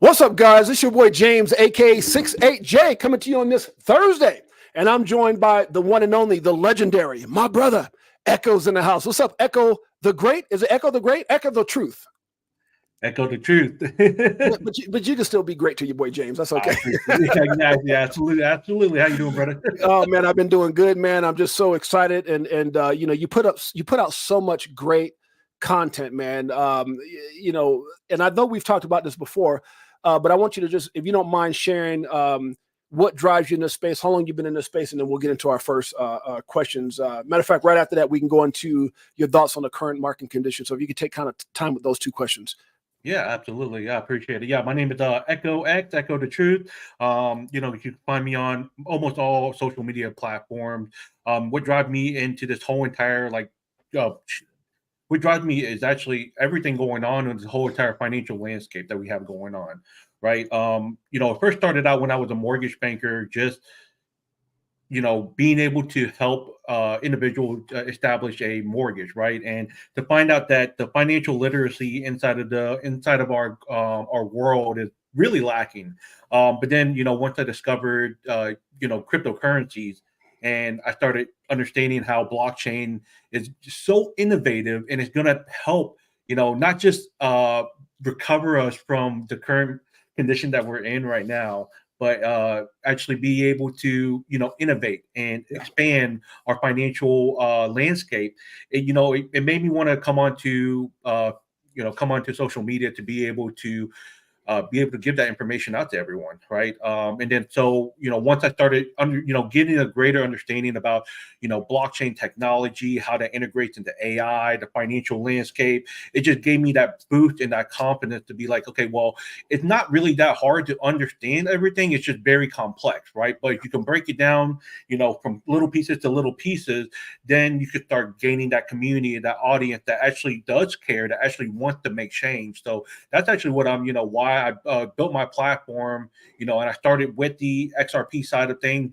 What's up, guys? It's your boy James, aka 68J, coming to you on this Thursday. And I'm joined by the one and only, the legendary, my brother, Echo's in the house. What's up, Echo the Great? Is it Echo the Great? Echo the Truth. Echo the truth. but you can still be great to your boy James. That's okay. Exactly. Absolutely. How you doing, brother? Oh man, I've been doing good, man. I'm just so excited, and you know, you put out so much great content, man. You know, and I know we've talked about this before, but I want you to just, if you don't mind sharing, what drives you in this space, how long you've been in this space, and then we'll get into our first questions. Matter of fact, right after that, we can go into your thoughts on the current market conditions. So if you could take kind of time with those two questions. Yeah, absolutely. Yeah, I appreciate it. Yeah, my name is Echo X, Echo the Truth. You can find me on almost all social media platforms. What drives me into this whole entire what drives me is actually everything going on in this whole entire financial landscape that we have going on, right? It first started out when I was a mortgage banker, just being able to help individuals establish a mortgage, right? And to find out that the financial literacy inside of our world is really lacking. But then, once I discovered, cryptocurrencies, and I started understanding how blockchain is so innovative and it's going to help, not just recover us from the current condition that we're in right now, but actually be able to, innovate and expand our financial landscape. It made me want to come onto social media to be able to give that information out to everyone, right? And then so once I started getting a greater understanding about blockchain technology, how that integrates into AI, the financial landscape, it just gave me that boost and that confidence to be like, okay, well, it's not really that hard to understand everything. It's just very complex, right? But if you can break it down, from little pieces to little pieces, then you could start gaining that community, that audience that actually does care, that actually wants to make change. So that's actually what why I built my platform, and I started with the XRP side of things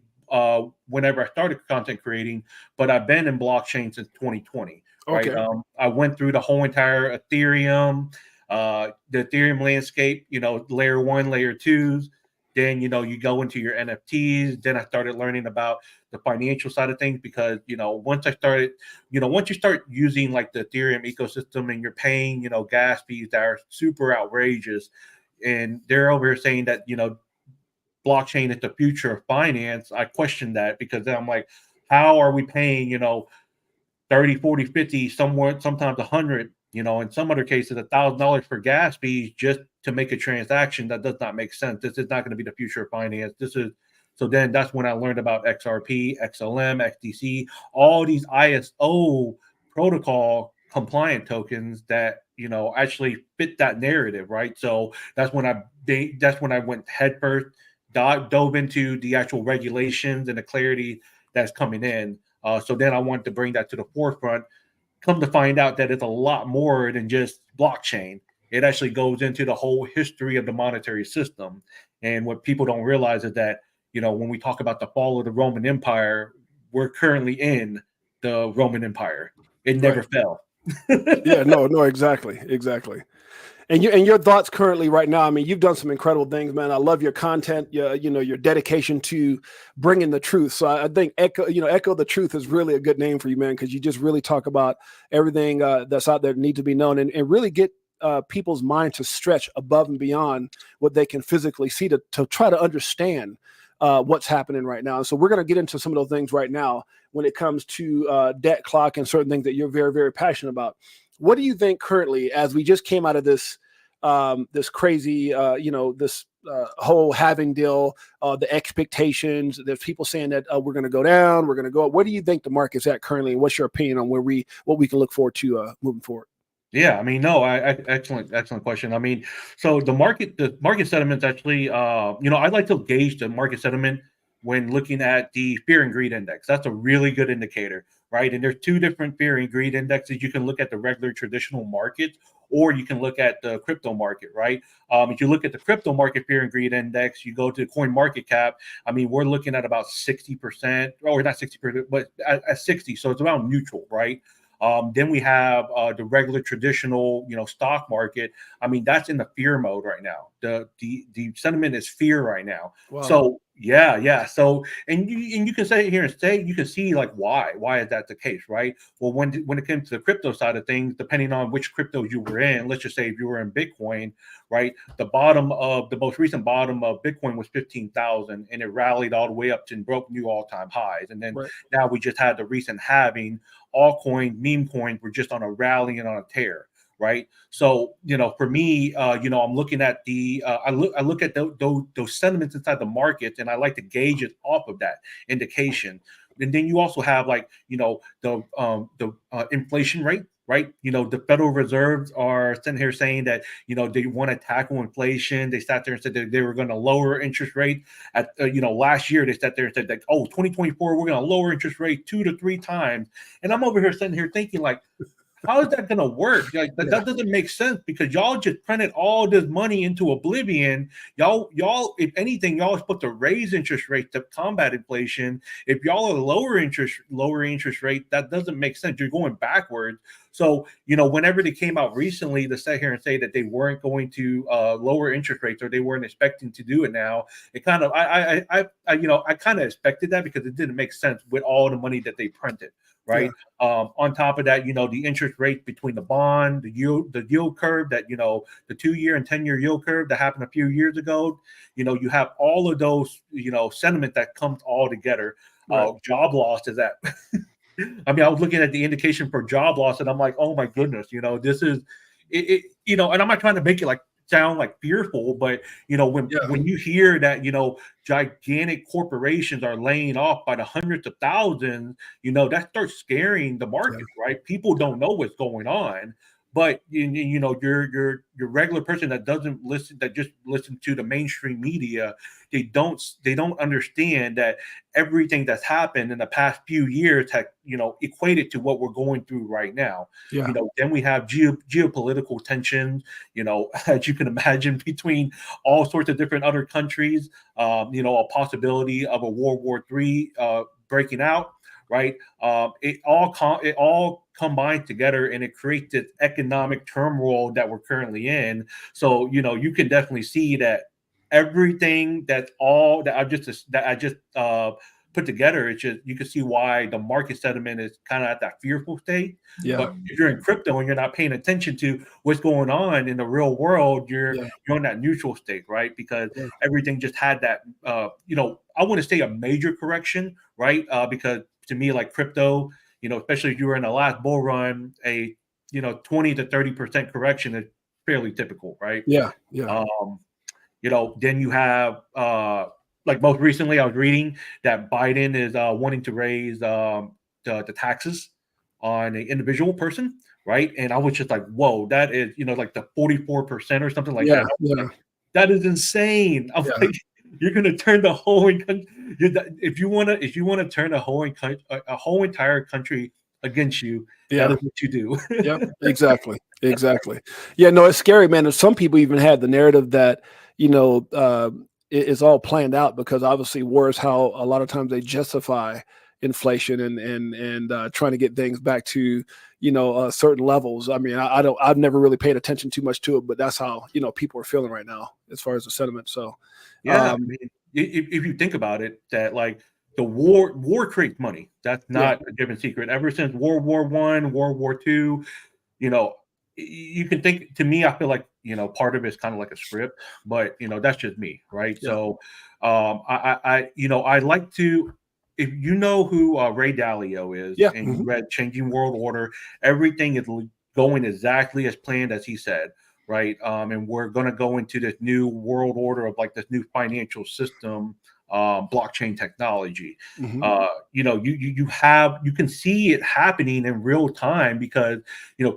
whenever I started content creating, but I've been in blockchain since 2020, right? Okay. I went through the whole entire Ethereum, the Ethereum landscape, layer one, layer twos. Then, you go into your NFTs. Then I started learning about the financial side of things because, once you start using like the Ethereum ecosystem and you're paying, gas fees that are super outrageous, and they're over here saying that, blockchain is the future of finance, I question that because then I'm like, how are we paying, 30, 40, 50, sometimes 100, in some other cases, $1,000 for gas fees just to make a transaction? That does not make sense. This is not going to be the future of finance. So then that's when I learned about XRP, XLM, XDC, all these ISO protocol compliant tokens that, actually fit that narrative, right? So that's when I went headfirst, dove into the actual regulations and the clarity that's coming in. So then I wanted to bring that to the forefront. Come to find out that it's a lot more than just blockchain. It actually goes into the whole history of the monetary system. And what people don't realize is that, when we talk about the fall of the Roman Empire, we're currently in the Roman Empire. It never fell. Yeah, no, exactly. And your thoughts currently right now. I mean, you've done some incredible things, man. I love your content. Your dedication to bringing the truth. So I think Echo the Truth is really a good name for you, man, because you just really talk about everything that's out there that need to be known, and really get people's mind to stretch above and beyond what they can physically see to try to understand what's happening right now. And so we're going to get into some of those things right now when it comes to debt clock and certain things that you're very, very passionate about. What do you think currently, as we just came out of this this crazy, this whole halving deal, the expectations, there's people saying that we're going to go down, we're going to go up. What do you think the market's at currently, and what's your opinion on what we can look forward to moving forward? Yeah, I mean, no, excellent question. I mean, so the market sentiment's actually, I like to gauge the market sentiment when looking at the fear and greed index. That's a really good indicator, right? And there's two different fear and greed indexes. You can look at the regular traditional market, or you can look at the crypto market, right? If you look at the crypto market fear and greed index, you go to coin market cap. I mean, we're looking at about 60%, or not 60%, but at 60. So it's around neutral, right? Then we have the regular traditional, stock market. I mean, that's in the fear mode right now. The sentiment is fear right now. Wow. So yeah. So and you can say here and say you can see like why is that the case, right? Well, when it came to the crypto side of things, depending on which crypto you were in, let's just say if you were in Bitcoin, right? The most recent bottom of Bitcoin was 15,000, and it rallied all the way up to and broke new all-time highs. And then now we just had the recent halving. All meme coins were just on a rally and on a tear. Right. So, for me, I'm looking at I look at those sentiments inside the market, and I like to gauge it off of that indication. And then you also have the inflation rate, right? The Federal Reserves are sitting here saying that, they want to tackle inflation. They sat there and said that they were going to lower interest rate at, last year. They sat there and said that, 2024, we're going to lower interest rate 2 to 3 times. And I'm over here sitting here thinking like, how is that going to work? Like that doesn't make sense, because y'all just printed all this money into oblivion. Y'all, if anything, y'all are supposed to raise interest rates to combat inflation. If y'all are lower interest rate, that doesn't make sense. You're going backwards. So, whenever they came out recently to sit here and say that they weren't going to lower interest rates, or they weren't expecting to do it now, it kind of, I kind of expected that, because it didn't make sense with all the money that they printed. Right. Yeah. On top of that, the interest rate between the bond, the yield curve, that, the 2-year and 10-year yield curve that happened a few years ago, you have all of those, sentiment that comes all together. Right. Job loss is that. I mean, I was looking at the indication for job loss, and I'm like, oh my goodness, this is it, and I'm not trying to make it like sound like fearful, but when you hear that gigantic corporations are laying off by the hundreds of thousands, that starts scaring the market, right? People don't know what's going on, but your regular person that doesn't listen, that just listen to the mainstream media, they don't understand that everything that's happened in the past few years had equated to what we're going through right now. Then we have geopolitical tensions, as you can imagine, between all sorts of different other countries, a possibility of a World War III breaking out, right? It all combined together, and it creates this economic turmoil that we're currently in. So you can definitely see that everything that I just put together, it's just, you can see why the market sentiment is kind of at that fearful state. But if you're in crypto and you're not paying attention to what's going on in the real world, you're in that neutral state, right? Because everything just had that I want to say a major correction, right? Because to me, like crypto, especially if you were in the last bull run, a 20 to 30% correction is fairly typical, right? Then you have like most recently, I was reading that Biden is wanting to raise the taxes on an individual person, right? And I was just like, whoa, that is like the 44% or something like that. Like, that is insane. I'm like, you're gonna turn the whole if you want to turn a whole entire country against you, that is what you do. Exactly. Yeah, no, it's scary, man. And some people even had the narrative that it's all planned out, because obviously war is how a lot of times they justify inflation and trying to get things back to certain levels. I mean, I've never really paid attention too much to it, but that's how people are feeling right now as far as the sentiment. So I mean, if you think about it, that like the war creates money. That's not a given secret. Ever since World War I, World War II, you can think, to me, I feel like part of it's kind of like a script, but that's just me, right? So I like to, if you know who Ray Dalio is, and you read Changing World Order, everything is going exactly as planned as he said, right? And we're going to go into this new world order of like this new financial system, blockchain technology. You can see it happening in real time, because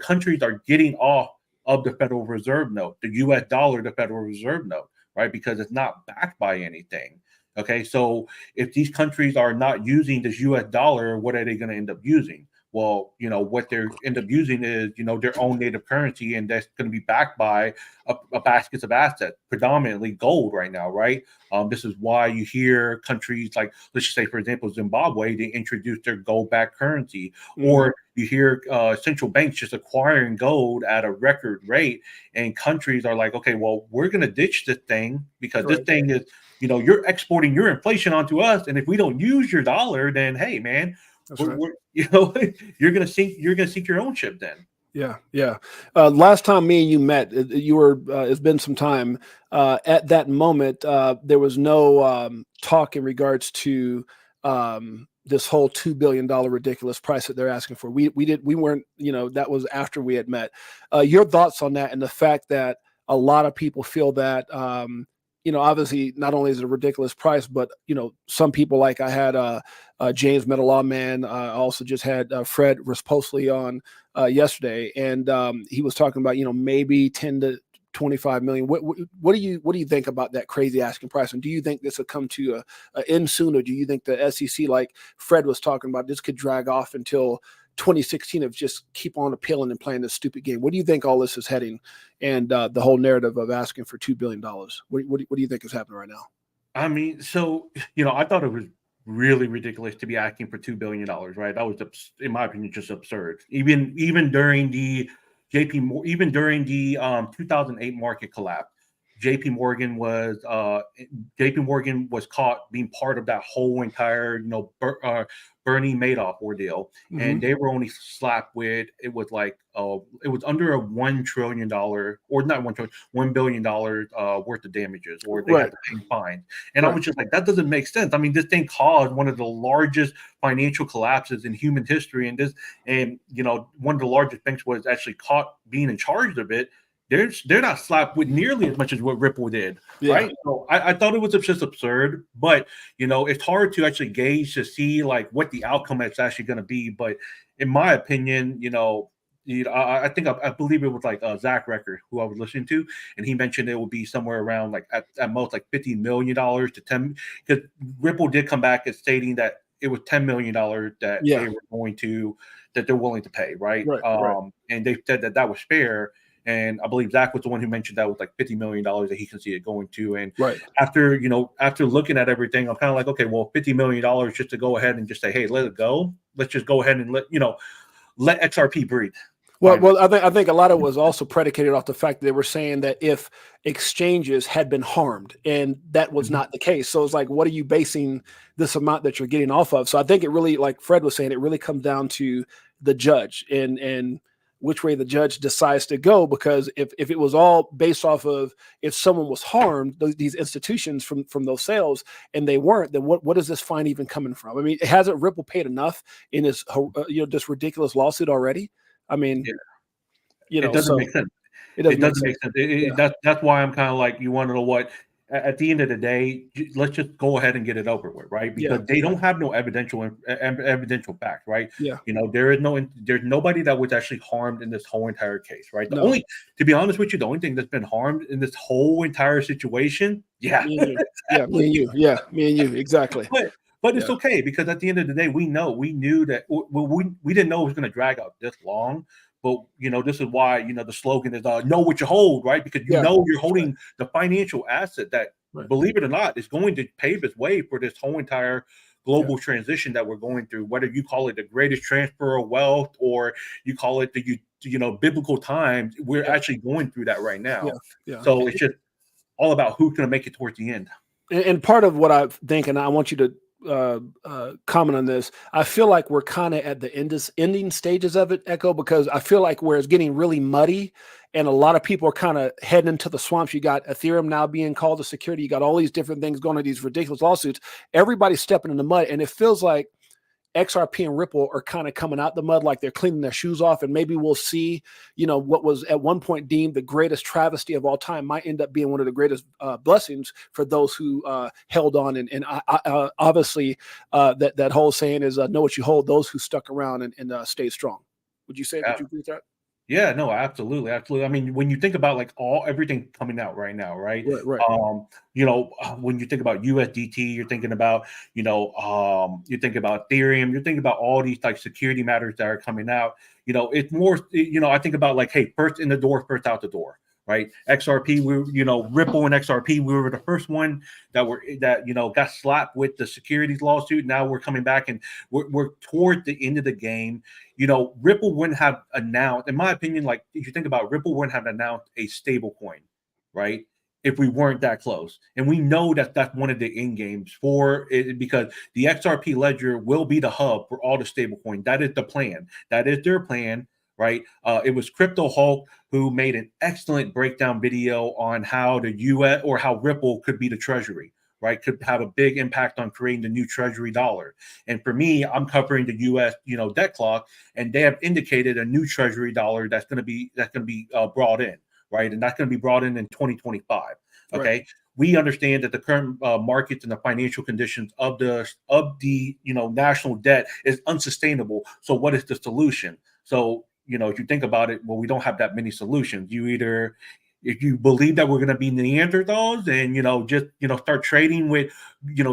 countries are getting off of the Federal Reserve note, the US dollar, the Federal Reserve note, right? Because it's not backed by anything. Okay, so if these countries are not using this US dollar, what are they going to end up using? well, what they end up using is, their own native currency, and that's going to be backed by a basket of assets, predominantly gold right now, right? This is why you hear countries like, let's just say, for example, Zimbabwe, they introduced their gold-backed currency, or you hear central banks just acquiring gold at a record rate, and countries are like, okay, well, we're going to ditch this thing because this thing is, you're exporting your inflation onto us, and if we don't use your dollar, then hey, man, we're you're gonna sink your own ship then. Yeah. Last time me and you met, you were. It's been some time. At that moment, there was no talk in regards to this whole $2 billion ridiculous price that they're asking for. We weren't. That was after we had met. Your thoughts on that and the fact that a lot of people feel that. Obviously, not only is it a ridiculous price, but some people, like I had James Metalaw Man. I also just had Fred Rispoli on yesterday, and he was talking about maybe 10 to 25 million. What do you think about that crazy asking price? And do you think this will come to a end soon, or do you think the SEC, like Fred was talking about, this could drag off until 2016 of just keep on appealing and playing this stupid game? What do you think all this is heading, and the whole narrative of asking for $2 billion? What do you think is happening right now? I mean, so I thought it was really ridiculous to be asking for $2 billion, right? That was, in my opinion, just absurd. Even during the 2008 market collapse, JP Morgan was caught being part of that whole entire Bernie Madoff ordeal, and they were only slapped with, it was under a $1 trillion, or not $1 billion worth of damages, or they had to pay fines. And I was just like, that doesn't make sense. I mean, this thing caused one of the largest financial collapses in human history, and one of the largest banks was actually caught being in charge of it. They're not slapped with nearly as much as what Ripple did, right? So I thought it was just absurd, but it's hard to actually gauge to see like what the outcome is actually going to be. But in my opinion, I believe it was like Zach Recker, who I was listening to, and he mentioned it would be somewhere around like at most like $50 million to 10, because Ripple did come back as stating that it was $10 million that they're willing to pay, right? And they said that was fair. And I believe Zach was the one who mentioned that was like $50 million that he can see it going to. And after looking at everything, I'm kind of like, okay, well, $50 million just to go ahead and just say, hey, let it go. Let's just go ahead and let XRP breathe. Well, I think a lot of it was also predicated off the fact that they were saying that if exchanges had been harmed, and that was not the case. So it's like, what are you basing this amount that you're getting off of? So I think it really, like Fred was saying, it really comes down to the judge and which way the judge decides to go, because if it was all based off of if someone was harmed, these institutions from those sales, and they weren't, then what is this fine even coming from? I mean, hasn't Ripple paid enough in this this ridiculous lawsuit already? I mean, it doesn't make sense. It doesn't make sense. That's why I'm kind of like, you want to know what? At the end of the day, let's just go ahead and get it over with, right? Because they don't have no evidential fact, right? There's nobody that was actually harmed in this whole entire case, right? To be honest with you, the only thing that's been harmed in this whole entire situation, me and you, exactly. But it's okay, because at the end of the day, we knew that we didn't know it was going to drag out this long. But this is why the slogan is know what you hold, right? Because you're holding the financial asset that, believe it or not, is going to pave its way for this whole entire global transition that we're going through. Whether you call it the greatest transfer of wealth, or you call it the biblical times, we're actually going through that right now. So it's just all about who's going to make it towards the end. And part of what I think, and I want you to comment on this, I feel like we're kind of at the ending stages of it, Echo, because I feel like where it's getting really muddy and a lot of people are kind of heading into the swamps. You got Ethereum now being called to security. You got all these different things going on, these ridiculous lawsuits. Everybody's stepping in the mud, and it feels like XRP and Ripple are kind of coming out the mud, like they're cleaning their shoes off. And maybe we'll see, what was at one point deemed the greatest travesty of all time might end up being one of the greatest blessings for those who held on. And obviously that whole saying is know what you hold, those who stuck around and stayed strong. Would you say that you agree with that? Yeah, no, absolutely, absolutely. I mean, when you think about like everything coming out right now, right? Right, right, When you think about USDT, you're thinking about, you think about Ethereum, you're thinking about all these like security matters that are coming out. It's more, I think about like, hey, first in the door, first out the door, right? XRP, Ripple and XRP, we were the first one that got slapped with the securities lawsuit. Now we're coming back and we're toward the end of the game. Ripple wouldn't have announced, in my opinion, like if you think about Ripple wouldn't have announced a stable coin, right? If we weren't that close. And we know that that's one of the end games for it because the XRP ledger will be the hub for all the stable coin. That is the plan. That is their plan, right? It was Crypto Hulk who made an excellent breakdown video on how the US or how Ripple could be the treasury, right? Could have a big impact on creating the new treasury dollar. And for me, I'm covering the US, debt clock, and they have indicated a new treasury dollar that's going to be brought in, right? And that's going to be brought in 2025. Okay. right. We understand that the current markets and the financial conditions of the national debt is unsustainable. So what is the solution? So if you think about it, well, we don't have that many solutions. If you believe that we're going to be Neanderthals and just start trading with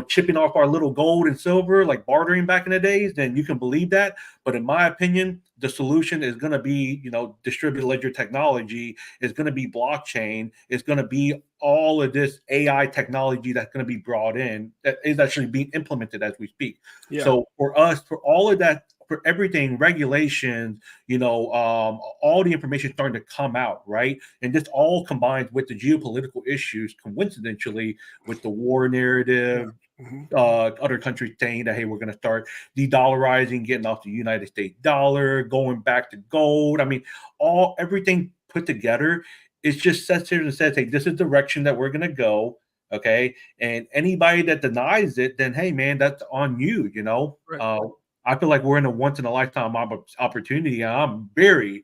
chipping off our little gold and silver like bartering back in the days, then you can believe that. But in my opinion, the solution is going to be distributed ledger technology. Is going to be blockchain. It's going to be all of this AI technology that's going to be brought in that is actually being implemented as we speak. Yeah. So for us, for all of that, for everything, regulations, all the information starting to come out, right? And this all combines with the geopolitical issues, coincidentally, with the war narrative, other countries saying that, hey, we're going to start de-dollarizing, getting off the United States dollar, going back to gold. I mean, everything put together, it just sits here and says, hey, this is the direction that we're going to go. Okay. And anybody that denies it, then, hey, man, that's on you, Right. I feel like we're in a once in a lifetime opportunity. And I'm very,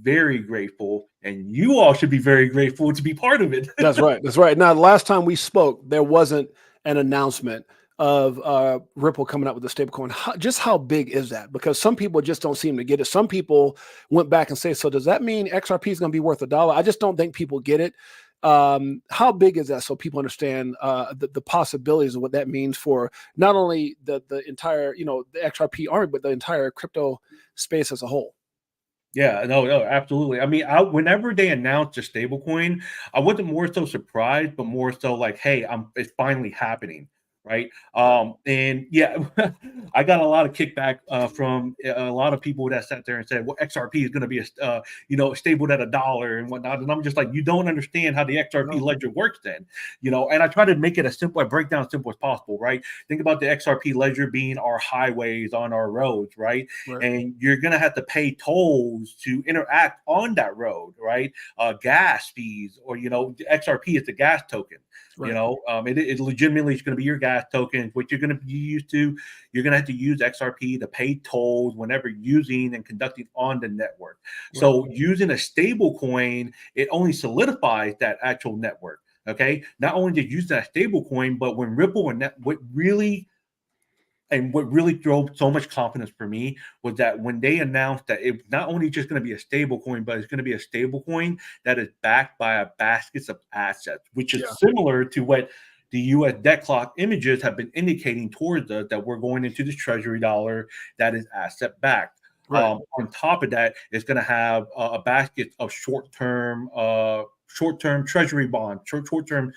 very grateful. And you all should be very grateful to be part of it. That's right. That's right. Now, the last time we spoke, there wasn't an announcement of Ripple coming out with the stablecoin. Just how big is that? Because some people just don't seem to get it. Some people went back and say, so does that mean XRP is going to be worth $1? I just don't think people get it. How big is that? So people understand the possibilities of what that means for not only the entire, the XRP army, but the entire crypto space as a whole. Yeah, no, absolutely. I mean, whenever they announced a stablecoin, I wasn't more so surprised, but more so like, hey, it's finally happening, right? And yeah, I got a lot of kickback from a lot of people that sat there and said, well, XRP is going to be stabled at $1 and whatnot. And I'm just like, you don't understand how the XRP ledger works then, and I try to make it I break down as simple as possible, right? Think about the XRP ledger being our highways on our roads, right? And you're going to have to pay tolls to interact on that road, right? Gas fees, or, the XRP is the gas token. Right. It legitimately is going to be your gas token, which you're going to be used to. You're going to have to use XRP to pay tolls whenever using and conducting on the network. Right. So using a stable coin, it only solidifies that actual network. Okay. Not only did you use that stable coin, but when Ripple and what really drove so much confidence for me was that when they announced that it's not only just going to be a stable coin, but it's going to be a stable coin that is backed by a basket of assets, which is similar to what the U.S. debt clock images have been indicating towards us, that we're going into this treasury dollar that is asset backed. Right. On top of that, it's going to have a basket of short-term treasury bonds, short-term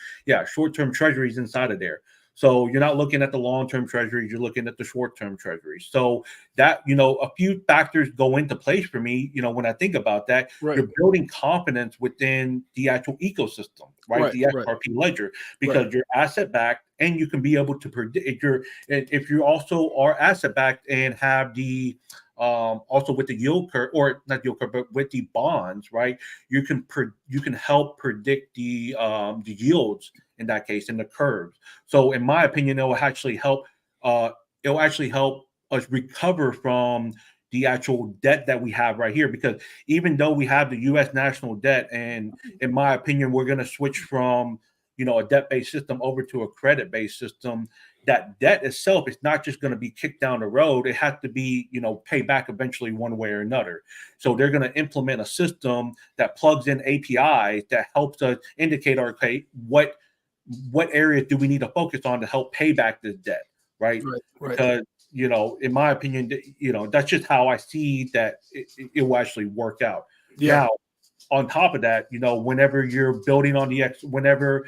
treasuries inside of there. So you're not looking at the long-term treasuries, you're looking at the short-term treasuries. So that, a few factors go into place for me, when I think about that. Right. You're building confidence within the actual ecosystem, right? The XRP ledger, because you're asset-backed and you can be able to predict if you also are asset-backed and have the also with the yield curve, or not yield curve, but with the bonds, right? You can help predict the yields in that case, in the curves. So in my opinion, it will actually help us recover from the actual debt that we have right here, because even though we have the US national debt, and in my opinion, we're going to switch from a debt-based system over to a credit-based system, that debt itself is not just going to be kicked down the road. It has to be, paid back eventually one way or another. So they're going to implement a system that plugs in APIs that helps us indicate, okay, what areas do we need to focus on to help pay back this debt, right? Because, in my opinion, that's just how I see that it will actually work out. Yeah. Now, on top of that, whenever you're building on whenever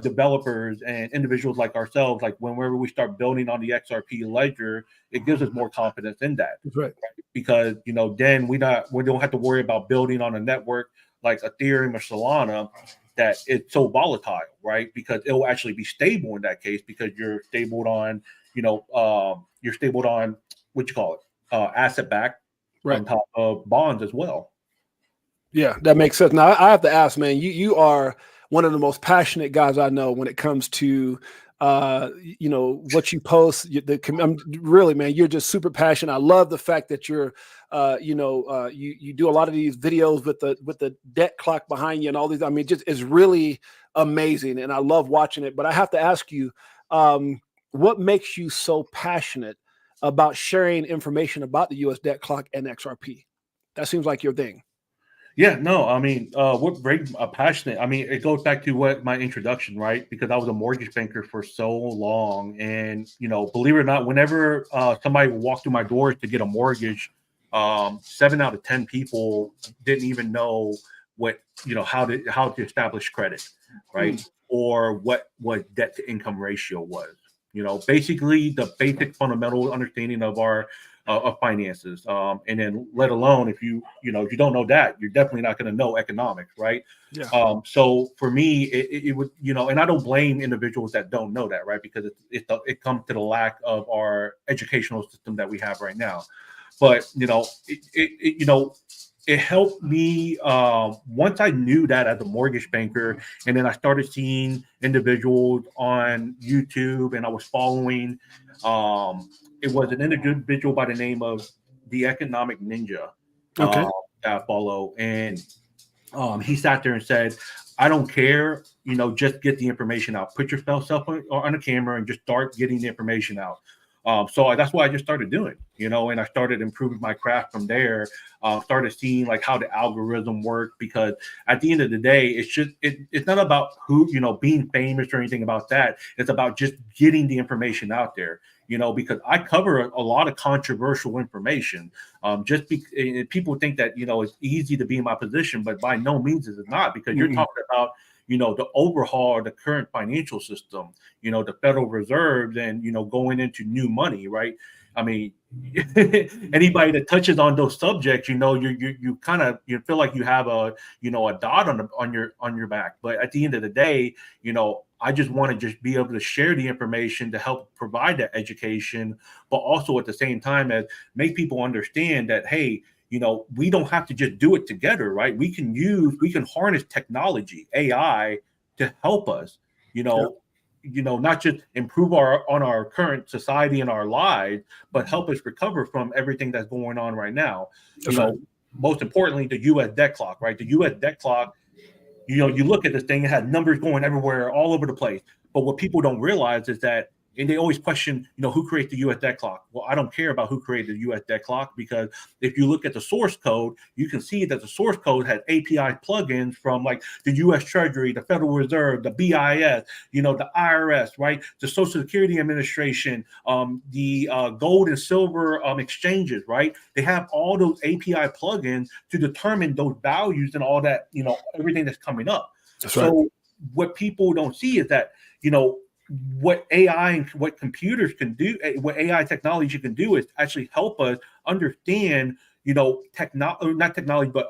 developers and individuals like ourselves, like whenever we start building on the XRP ledger, it gives us more confidence in that. That's right. Because then we don't have to worry about building on a network like Ethereum or Solana that it's so volatile, right? Because it will actually be stable in that case, because you're stabled on, what you call it, asset backed, right, on top of bonds as well. Yeah, that makes sense. Now I have to ask, man, you are one of the most passionate guys I know when it comes to what you post. I'm really, man, you're just super passionate. I love the fact that you're you do a lot of these videos with the debt clock behind you and all these. I mean, just it's really amazing, and I love watching it. But I have to ask you, what makes you so passionate about sharing information about the U.S. debt clock and XRP? That seems like your thing. Yeah, no, I mean, we're very passionate. I mean, it goes back to what my introduction, right? Because I was a mortgage banker for so long, and believe it or not, whenever somebody walked through my doors to get a mortgage, 7 out of 10 people didn't even know how to establish credit, right? Or what debt to income ratio was. Basically the basic fundamental understanding of our of finances, and then let alone if you don't know that, you're definitely not going to know economics, right? Yeah. So for me, it would, and I don't blame individuals that don't know that, right? Because it comes to the lack of our educational system that we have right now. But it helped me once I knew that as a mortgage banker, and then I started seeing individuals on YouTube, and I was following. It was an individual by the name of the Economic Ninja Okay. that I follow, and he sat there and said, "I don't care, just get the information out. Put yourself on a camera and just start getting the information out." So that's what I just started doing, and I started improving my craft from there. Started seeing like how the algorithm worked, because at the end of the day, it's not about who, being famous or anything about that. It's about just getting the information out there, because I cover a lot of controversial information. People think that, it's easy to be in my position, but by no means is it not, because you're talking about the overhaul of the current financial system, the Federal Reserve, and, going into new money, right? I mean, anybody that touches on those subjects, you kind of feel like you have a dot on your back. But at the end of the day, I just want to just be able to share the information to help provide that education, but also at the same time as make people understand that, hey, we don't have to just do it together, right? We can harness technology, AI, to help us, not just improve our current society and our lives, but help us recover from everything that's going on right now. Most importantly, the U.S. debt clock, right? The U.S. debt clock, you look at this thing, it has numbers going everywhere, all over the place. But what people don't realize is that, and they always question, who creates the U.S. debt clock? Well, I don't care about who created the U.S. debt clock, because if you look at the source code, you can see that the source code has API plugins from like the U.S. Treasury, the Federal Reserve, the BIS, the IRS, right? The Social Security Administration, the gold and silver exchanges, right? They have all those API plugins to determine those values and all that, everything that's coming up. That's so right. What people don't see is that, what AI and what computers can do, what AI technology can do, is actually help us understand, not technology, but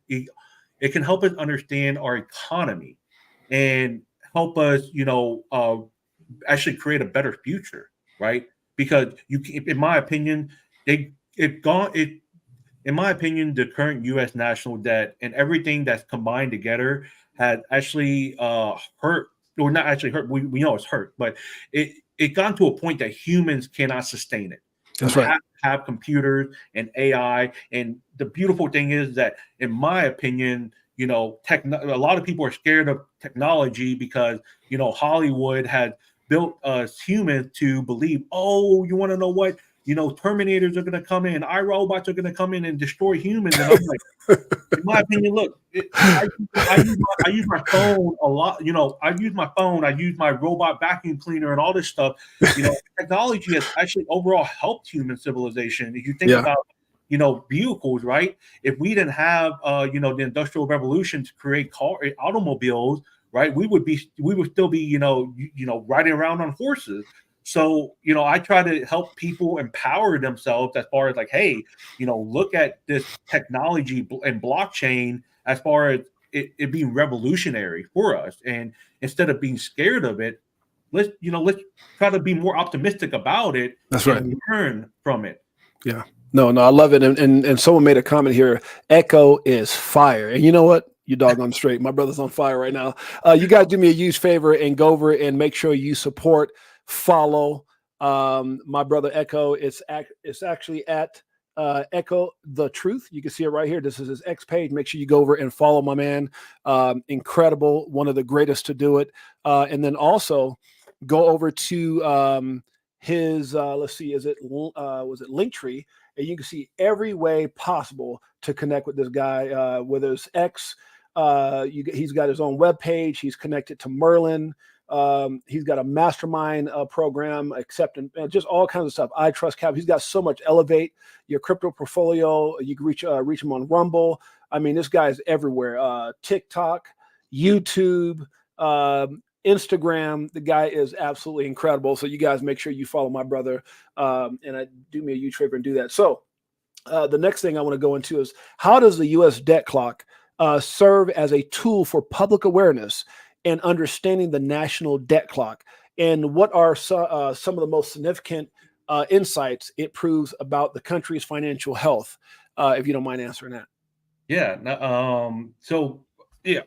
it can help us understand our economy and help us, actually create a better future, right? Because in my opinion, in my opinion, the current U.S. national debt and everything that's combined together had actually hurt, or not actually hurt. We know it's hurt, but it got to a point that humans cannot sustain it. That's right. Have computers and AI, and the beautiful thing is that, in my opinion, a lot of people are scared of technology because Hollywood had built us humans to believe, oh, you want to know what? Terminators are going to come in, iRobots are going to come in and destroy humans. And I'm like, in my opinion, look, I use my phone a lot. I use my phone, I use my robot vacuum cleaner and all this stuff. Technology has actually overall helped human civilization. If you think about, vehicles, right? If we didn't have, the Industrial Revolution to create automobiles, right, we would still be, riding around on horses. So, I try to help people empower themselves as far as like, hey, look at this technology and blockchain as far as it being revolutionary for us. And instead of being scared of it, let's try to be more optimistic about it. That's right. And learn from it. Yeah. No, I love it. And someone made a comment here. Echo is fire. And you know what? You doggone straight. My brother's on fire right now. You guys do me a huge favor and go over and make sure you support, follow my brother Echo. It's actually at Echo the Truth. You can see it right here. This is his X page. Make sure you go over and follow my man. Incredible. One of the greatest to do it. And then also go over to his let's see, was it Linktree, and you can see every way possible to connect with this guy, whether it's X, he's got his own webpage, he's connected to Merlin, he's got a mastermind program, accepting just all kinds of stuff. I Trust Cap. He's got so much. Elevate your crypto portfolio. You can reach him on Rumble. I mean, this guy is everywhere. TikTok, YouTube, Instagram. The guy is absolutely incredible. So you guys make sure you follow my brother, and I do me a huge favor and do that. So the next thing I want to go into is, how does the U.S. debt clock serve as a tool for public awareness and understanding the national debt clock? And what are some of the most significant insights it proves about the country's financial health? If you don't mind answering that. Yeah. So, yeah,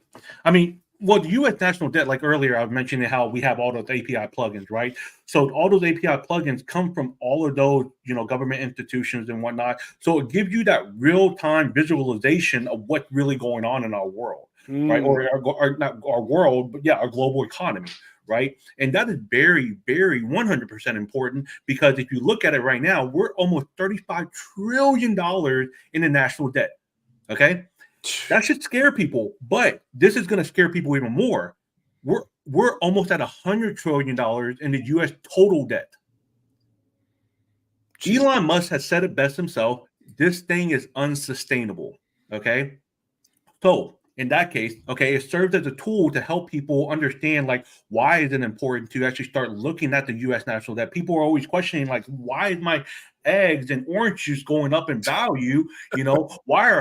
I mean, well, the U.S. national debt, like earlier, I was mentioning how we have all those API plugins, right? So all those API plugins come from all of those, government institutions and whatnot. So it gives you that real-time visualization of what's really going on in our world, right? Or not our world, but yeah, our global economy, right? And that is very, very 100% important, because if you look at it right now, we're almost $35 trillion in the national debt, okay? That should scare people, but this is going to scare people even more. We're almost at $100 trillion in the U.S. total debt. Jeez. Elon Musk has said it best himself. This thing is unsustainable. Okay, so in that case, okay, it serves as a tool to help people understand, like, why is it important to actually start looking at the U.S. national debt. People are always questioning, like, why is my eggs and orange juice going up in value? Why are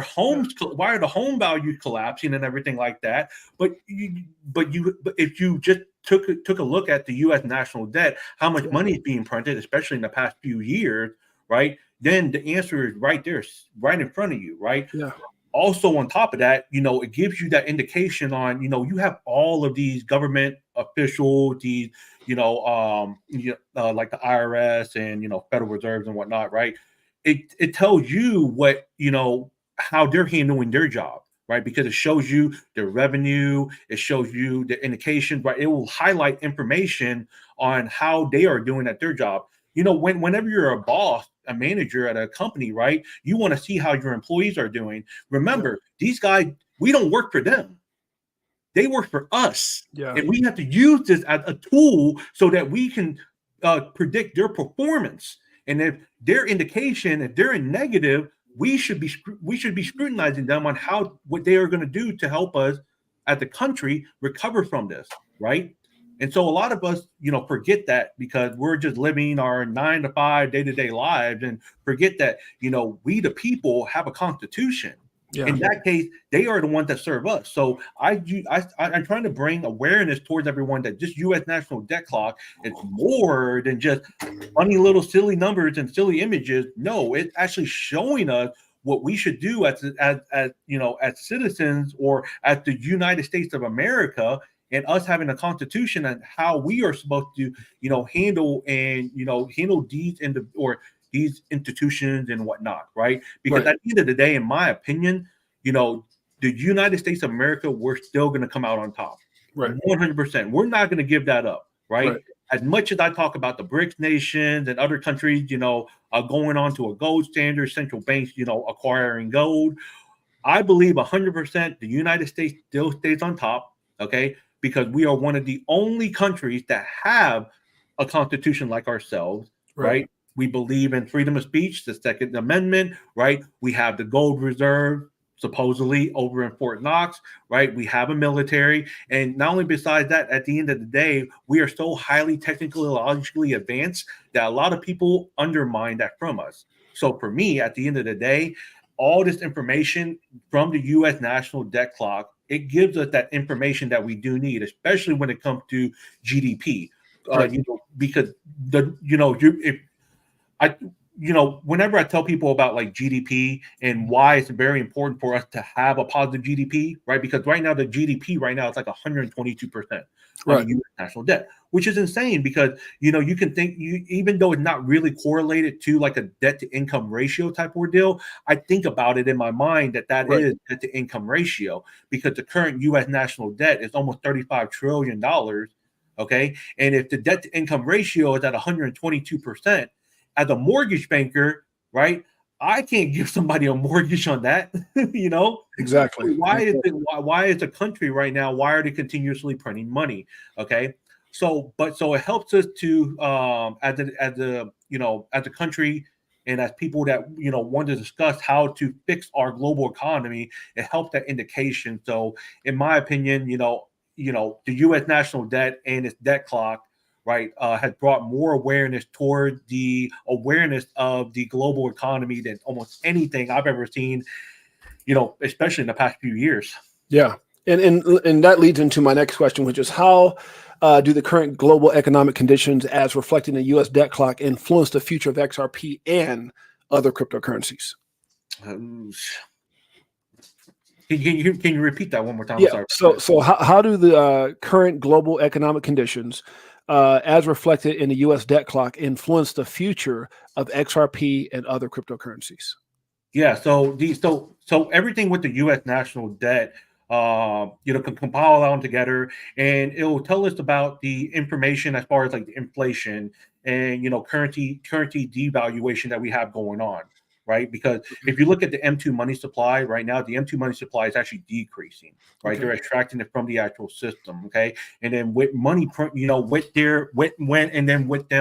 the home values collapsing and everything like that? But if you just took a look at the U.S. national debt, how much money is being printed, especially in the past few years, right? Then the answer is right there, right in front of you, right? Yeah. Also, on top of that, it gives you that indication on, you have all of these government officials, these, like the IRS and, Federal Reserves and whatnot, right? It tells you what, how they're handling their job, right? Because it shows you their revenue, it shows you the indication, right? It will highlight information on how they are doing at their job. Whenever you're a boss, a manager at a company, right, you want to see how your employees are doing. Remember, these guys, we don't work for them. They work for us. Yeah. And we have to use this as a tool so that we can predict their performance. And if their indication, if they're in negative, we should be scrutinizing them on what they are going to do to help us as a country recover from this, right? And so a lot of us, forget that, because we're just living our 9-to-5 day-to-day lives, and forget that, we the people have a constitution. Yeah. In that case, they are the ones that serve us. So I'm trying to bring awareness towards everyone that this U.S. national debt clock is more than just funny little silly numbers and silly images. No, it's actually showing us what we should do as citizens, or at the United States of America, and us having a constitution and how we are supposed to, handle these institutions and whatnot, right? Because at the end of the day, in my opinion, the United States of America, we're still going to come out on top, right? 100%. We're not going to give that up, right? as much as I talk about the BRICS nations and other countries, going on to a gold standard, central banks, acquiring gold, I believe 100% the United States still stays on top, okay? Because we are one of the only countries that have a constitution like ourselves, right? We believe in freedom of speech, the Second Amendment, right? We have the gold reserve, supposedly over in Fort Knox, right? We have a military. And not only besides that, at the end of the day, we are so highly technologically advanced that a lot of people undermine that from us. So for me, at the end of the day, all this information from the U.S. national debt clock, it gives us that information that we do need, especially when it comes to GDP. Because whenever I tell people about like GDP and why it's very important for us to have a positive GDP, right? Because right now the GDP right now is like 122% on the U.S. national debt, which is insane because you can think even though it's not really correlated to like a debt to income ratio type ordeal, I think about it in my mind that is debt to income ratio because the current U.S. national debt is almost $35 trillion. Okay, and if the debt to income ratio is at 122%, as a mortgage banker, right, I can't give somebody a mortgage on that. Exactly. Why is the country right now? Why are they continuously printing money? Okay, so it helps us to as a country and as people that want to discuss how to fix our global economy. It helps that indication. So in my opinion, the U.S. national debt and its debt clock, right, has brought more awareness toward the awareness of the global economy than almost anything I've ever seen, especially in the past few years. Yeah. And that leads into my next question, which is how do the current global economic conditions as reflected in the U.S. debt clock influence the future of XRP and other cryptocurrencies? Can you repeat that one more time? Yeah. So how do the current global economic conditions as reflected in the U.S. debt clock influence the future of XRP and other cryptocurrencies? Yeah. So everything with the U.S. national debt, can compile down together, and it will tell us about the information as far as like the inflation and currency devaluation that we have going on. Right, because if you look at the M2 money supply right now, the M2 money supply is actually decreasing. Right, they're extracting it from the actual system. Okay, and then with money, with them,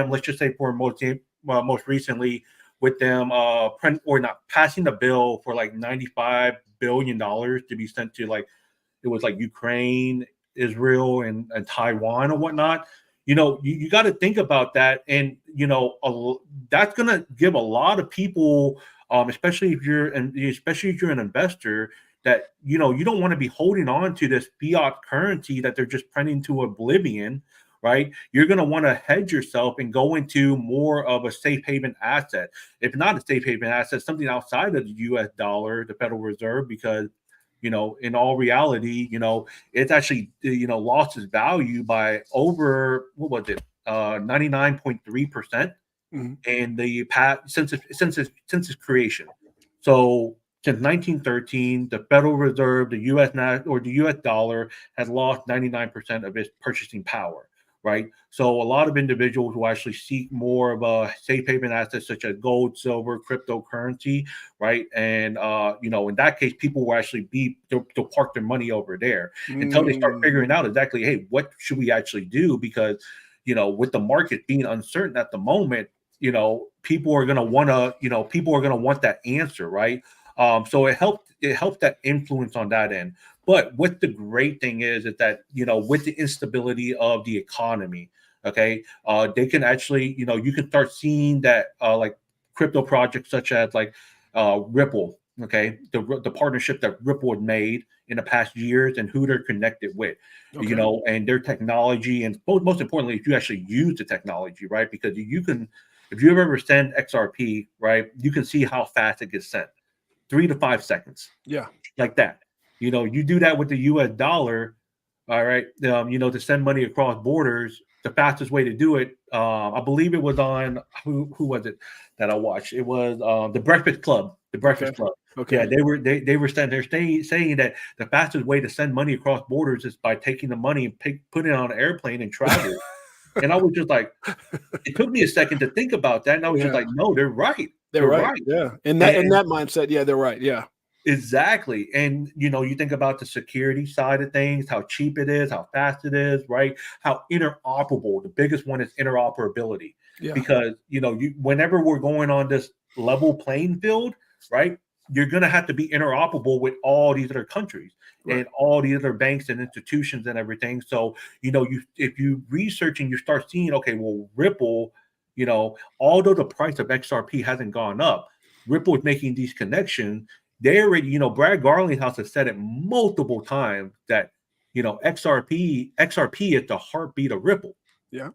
let's just say for most recently, with them not passing the bill for like $95 billion to be sent to it was like Ukraine, Israel, and Taiwan or whatnot. You got to think about that, and that's going to give a lot of people, especially if you're an investor, that you don't want to be holding on to this fiat currency that they're just printing to oblivion. Right, you're going to want to hedge yourself and go into more of a safe haven asset. If not a safe haven asset, something outside of the U.S. dollar, the Federal Reserve, because in all reality, it's actually lost its value by over 99.3% in the past since its creation. So since 1913, the Federal Reserve, the U.S. dollar has lost 99% of its purchasing power. Right. So a lot of individuals who actually seek more of a safe haven asset such as gold, silver, cryptocurrency, right? And in that case, people will actually they'll park their money over there until they start figuring out exactly, hey, what should we actually do? Because with the market being uncertain at the moment, people are gonna want that answer, right? So it helped that influence on that end. But what the great thing is that with the instability of the economy, okay, they can actually you can start seeing that like crypto projects such as like Ripple, okay, the partnership that Ripple had made in the past years and who they're connected with, and their technology, and most importantly, if you actually use the technology, right, because if you ever send XRP, right, you can see how fast it gets sent. 3 to 5 seconds. Yeah. Like that. You do that with the US dollar, all right, to send money across borders. The fastest way to do it, I believe it was on who was it that I watched? It was the Breakfast Club. The Breakfast Club. Okay. Yeah, they were saying that the fastest way to send money across borders is by taking the money and put it on an airplane and travel. And I was just like, it took me a second to think about that, and I was just like, no, they're right. They're right. Yeah. In that mindset, yeah, they're right. Yeah. Exactly. And you think about the security side of things, how cheap it is, how fast it is, right? How interoperable. The biggest one is interoperability. Yeah. Because whenever we're going on this level playing field, right, you're gonna have to be interoperable with all these other countries and all the other banks and institutions and everything. So, if you research and you start seeing, okay, well, Ripple, although the price of XRP hasn't gone up, Ripple is making these connections. They already, Brad Garlinghouse has said it multiple times that, XRP is the heartbeat of Ripple. Yeah.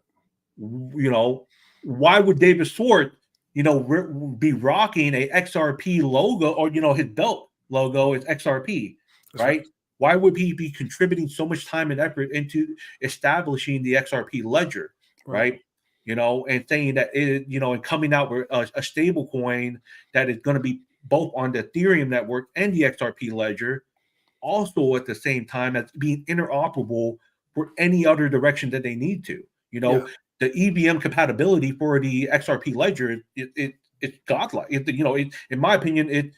Why would David Swart, be rocking a XRP logo, or, his belt logo is XRP, right? Why would he be contributing so much time and effort into establishing the XRP ledger, right? And saying that and coming out with a stable coin that is going to be both on the Ethereum network and the XRP ledger, also at the same time as being interoperable for any other direction that they need to. The EVM compatibility for the XRP ledger, it's godlike. In my opinion,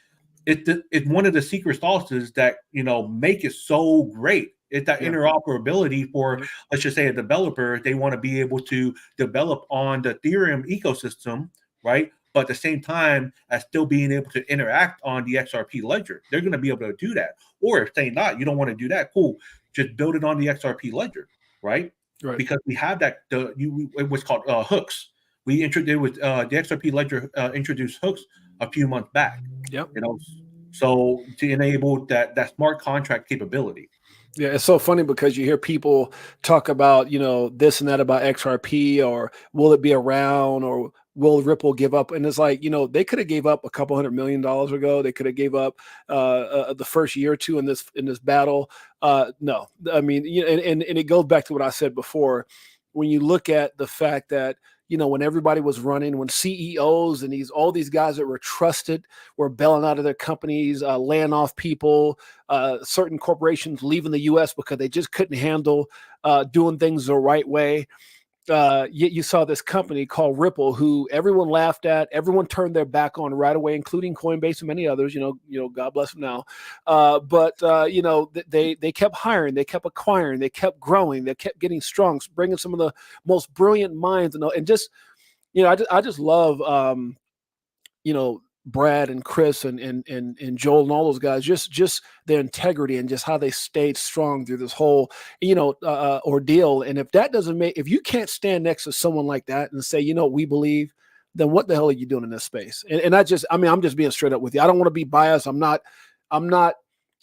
it's one of the secret sauces that make it so great. It's that interoperability for, let's just say, a developer. They want to be able to develop on the Ethereum ecosystem, right? But at the same time, as still being able to interact on the XRP ledger, they're going to be able to do that. Or if they not, you don't want to do that, cool, just build it on the XRP ledger, right? Because we have that. It was called hooks. We introduced with the XRP ledger introduced hooks a few months back. Yep. So to enable that smart contract capability. Yeah, it's so funny because you hear people talk about, this and that about XRP, or will it be around, or will Ripple give up? And it's like, they could have gave up a couple $100 million ago. They could have gave up the first year or two in this battle. No, I mean, and it goes back to what I said before. When you look at the fact that, when everybody was running, when CEOs and all these guys that were trusted were bailing out of their companies, laying off people, certain corporations leaving the U.S. because they just couldn't handle doing things the right way. You saw this company called Ripple, who everyone laughed at, everyone turned their back on right away, including Coinbase and many others. God bless them now. But they kept hiring, they kept acquiring, they kept growing, they kept getting strong, bringing some of the most brilliant minds, and just, I just love, Brad and Chris and Joel and all those guys, just their integrity and just how they stayed strong through this whole, ordeal. And if you can't stand next to someone like that and say, we believe, then what the hell are you doing in this space? And I'm just being straight up with you. I don't want to be biased. I'm not, I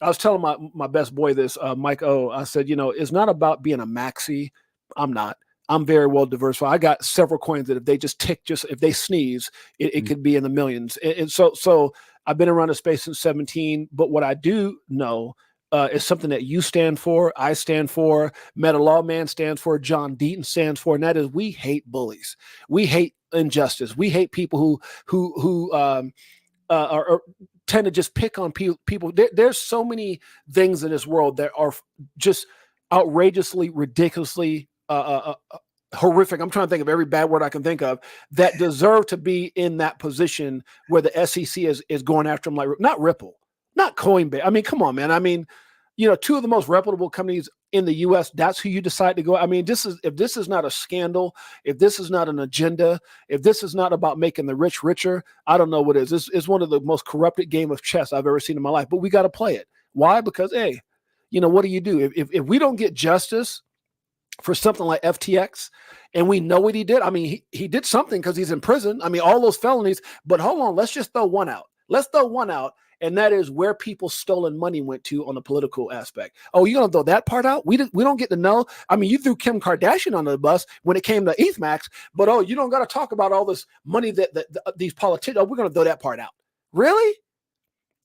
was telling my best boy this, Mike O, I said, it's not about being a maxi. I'm not. I'm very well diversified. I got several coins that if they just if they sneeze, it could be in the millions. And so I've been around the space since 17. But what I do know is something that you stand for, I stand for, Meta Lawman stands for, John Deaton stands for, and that is we hate bullies. We hate injustice. We hate people who are tend to just pick on people. There's so many things in this world that are just outrageously, ridiculously horrific. I'm trying to think of every bad word I can think of that deserve to be in that position where the SEC is going after them, like not Ripple, not Coinbase. I mean, come on, man. I mean, two of the most reputable companies in the U.S. That's who you decide to go. I mean, if this is not a scandal, if this is not an agenda, if this is not about making the rich richer, I don't know what is. It's one of the most corrupted game of chess I've ever seen in my life. But we got to play it. Why? Because hey, what do you do if we don't get justice for something like FTX, and we know what he did? I mean, he did something because he's in prison. I mean, all those felonies. But hold on, let's just throw one out. Let's throw one out. And that is where people's stolen money went to on the political aspect. Oh, you're going to throw that part out? We don't get to know. I mean, you threw Kim Kardashian under the bus when it came to ETHMax, but oh, you don't got to talk about all this money that these politicians, oh, we're going to throw that part out. Really?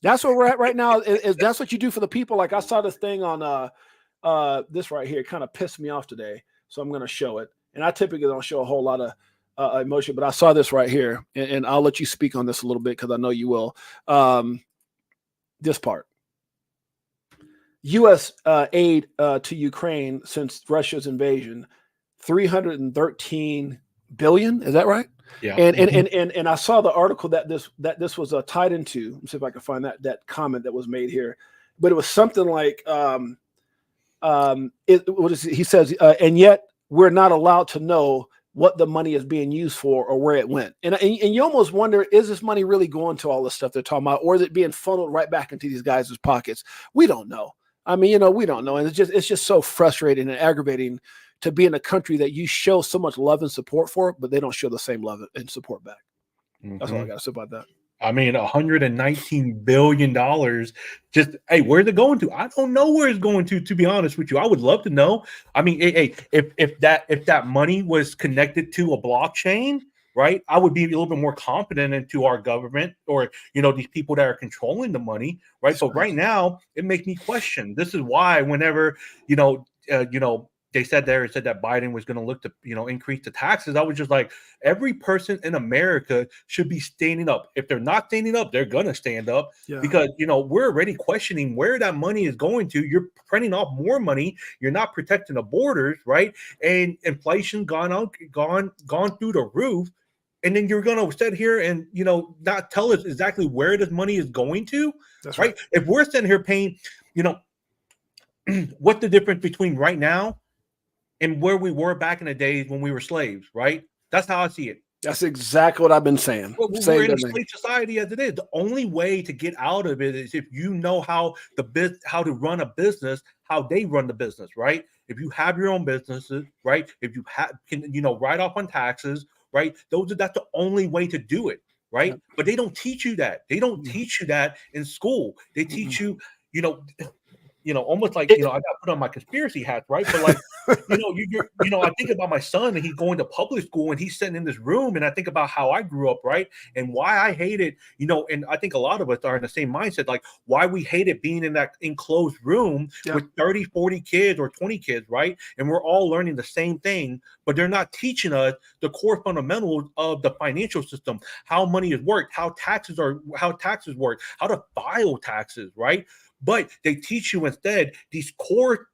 That's where we're at right now. Is that's what you do for the people? Like I saw this thing on this right here. It kind of pissed me off today, so I'm going to show it. And I typically don't show a whole lot of emotion, but I saw this right here, and I'll let you speak on this a little bit because I know you will. This part. U.S. aid to Ukraine since Russia's invasion 313 billion. Is that right? Yeah. And I saw the article that this was tied into. Let me see if I can find that comment that was made here, but it was something like he says, and yet we're not allowed to know what the money is being used for or where it went. And you almost wonder, is this money really going to all this stuff they're talking about, or is it being funneled right back into these guys' pockets? We don't know. I mean, we don't know. And it's just so frustrating and aggravating to be in a country that you show so much love and support for, but they don't show the same love and support back. That's all I got to say about that. I mean, $119 billion. Just, hey, where's it going to? I don't know where it's going to be honest with you. I would love to know. I mean, hey, if that money was connected to a blockchain, right, I would be a little bit more confident into our government or, these people that are controlling the money, right? But right now, it makes me question. This is why whenever, they said that Biden was going to look to, increase the taxes. I was just like, every person in America should be standing up. If they're not standing up, they're going to stand up because, we're already questioning where that money is going to. You're printing off more money. You're not protecting the borders, right? And inflation gone through the roof. And then you're going to sit here and, not tell us exactly where this money is going to. That's right. If we're sitting here paying, what's the difference between right now and where we were back in the days when we were slaves, right? That's how I see it. That's exactly what I've been saying. We're in a slave society as it is. The only way to get out of it is if you know how to run a business, how they run the business, right? If you have your own businesses, right? If you can write off on taxes, right? That's the only way to do it, right? Yep. But they don't teach you that. They don't teach you that in school. They teach you, almost like, I got put on my conspiracy hat, right? But like, I think about my son and he's going to public school and he's sitting in this room and I think about how I grew up, right? And why I hated, and I think a lot of us are in the same mindset, like why we hated being in that enclosed room with 30, 40 kids or 20 kids, right? And we're all learning the same thing, but they're not teaching us the core fundamentals of the financial system, how money is worked, how taxes work, how to file taxes, right? But they teach you instead these core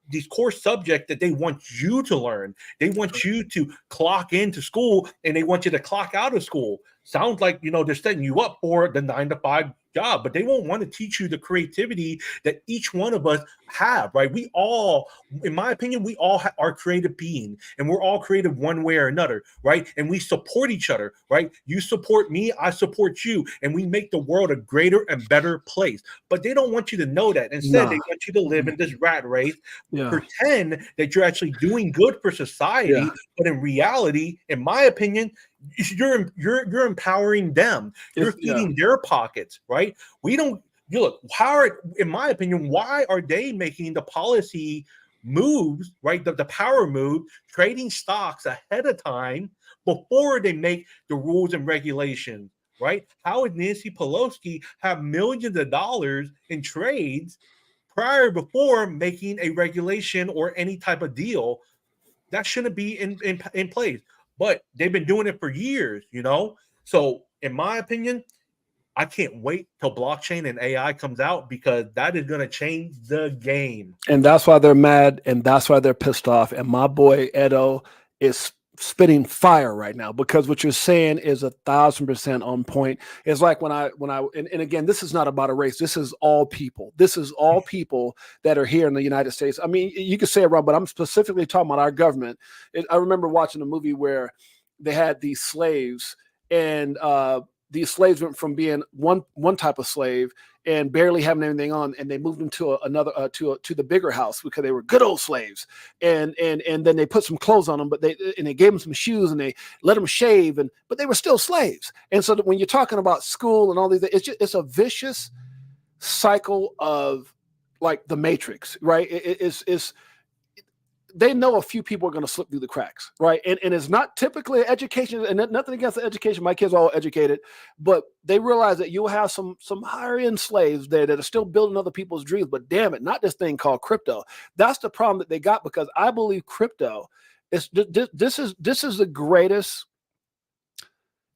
subjects that they want you to learn. They want you to clock into school and they want you to clock out of school. Sounds like, they're setting you up for the 9-to-5 job, but they won't want to teach you the creativity that each one of us have, right? We all, in my opinion, we all are creative beings and we're all creative one way or another, right? And we support each other, right? You support me, I support you, and we make the world a greater and better place. But they don't want you to know that. Instead, they want you to live in this rat race, pretend that you're actually doing good for society, but in reality, in my opinion, you're empowering them. You're feeding their pockets, right? We don't. Look, in my opinion, why are they making the policy moves, right? The power move, trading stocks ahead of time before they make the rules and regulations, right? How would Nancy Pelosi have millions of dollars in trades before making a regulation or any type of deal? That shouldn't be in place. But they've been doing it for years, So in my opinion, I can't wait till blockchain and AI comes out because that is going to change the game. And that's why they're mad and that's why they're pissed off. And my boy Edo is spitting fire right now because what you're saying is 1,000% on point. It's like when I and again, this is not about a race. This is all people. This is all people that are here in the United States. I mean, you could say it wrong, but I'm specifically talking about our government. I remember watching a movie where they had these slaves and these slaves went from being one type of slave and barely having anything on, and they moved them to another to the bigger house because they were good old slaves. And then they put some clothes on them, but they gave them some shoes and they let them shave, but they were still slaves. And so when you're talking about school and all these, it's a vicious cycle of like the Matrix, right? It's they know a few people are going to slip through the cracks, right? And it's not typically education, and nothing against the education. My kids are all educated, but they realize that you'll have some higher end slaves there that are still building other people's dreams. But damn it, not this thing called crypto. That's the problem that they got, because I believe crypto is this is the greatest.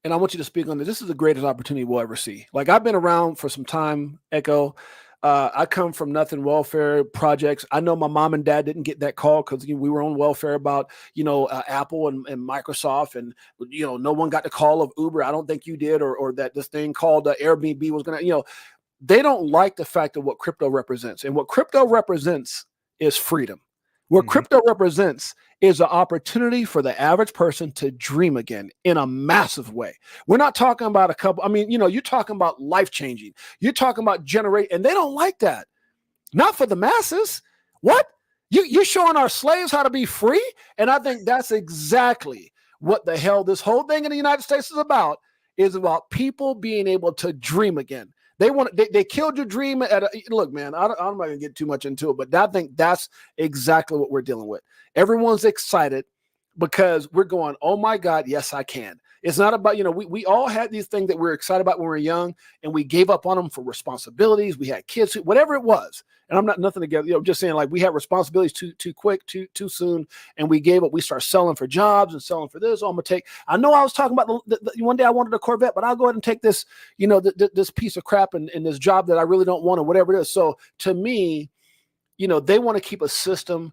And I want you to speak on this. This is the greatest opportunity we'll ever see. Like, I've been around for some time, Echo. I come from nothing welfare projects. I know my mom and dad didn't get that call because we were on welfare about, Apple and Microsoft, and no one got the call of Uber. I don't think you did, or that this thing called Airbnb was gonna. They don't like the fact of what crypto represents, and what crypto represents is freedom. What crypto represents is an opportunity for the average person to dream again in a massive way. We're not talking about a couple. I mean, you're talking about life changing. You're talking about generate, and they don't like that. Not for the masses. What? You're showing our slaves how to be free? And I think that's exactly what the hell this whole thing in the United States is about people being able to dream again. They killed your dream look, man, I'm not gonna get too much into it, but I think that's exactly what we're dealing with. Everyone's excited because we're going, oh my God, yes, I can. It's not about, we all had these things that we were excited about when we were young, and we gave up on them for responsibilities. We had kids, whatever it was. And I'm not nothing together, just saying, like, we had responsibilities too quick, too soon, and we gave up. We start selling for jobs and selling for this. Oh, I'm gonna take. I know I was talking about one day I wanted a Corvette, but I'll go ahead and take this, this piece of crap and this job that I really don't want, or whatever it is. So to me, they want to keep a system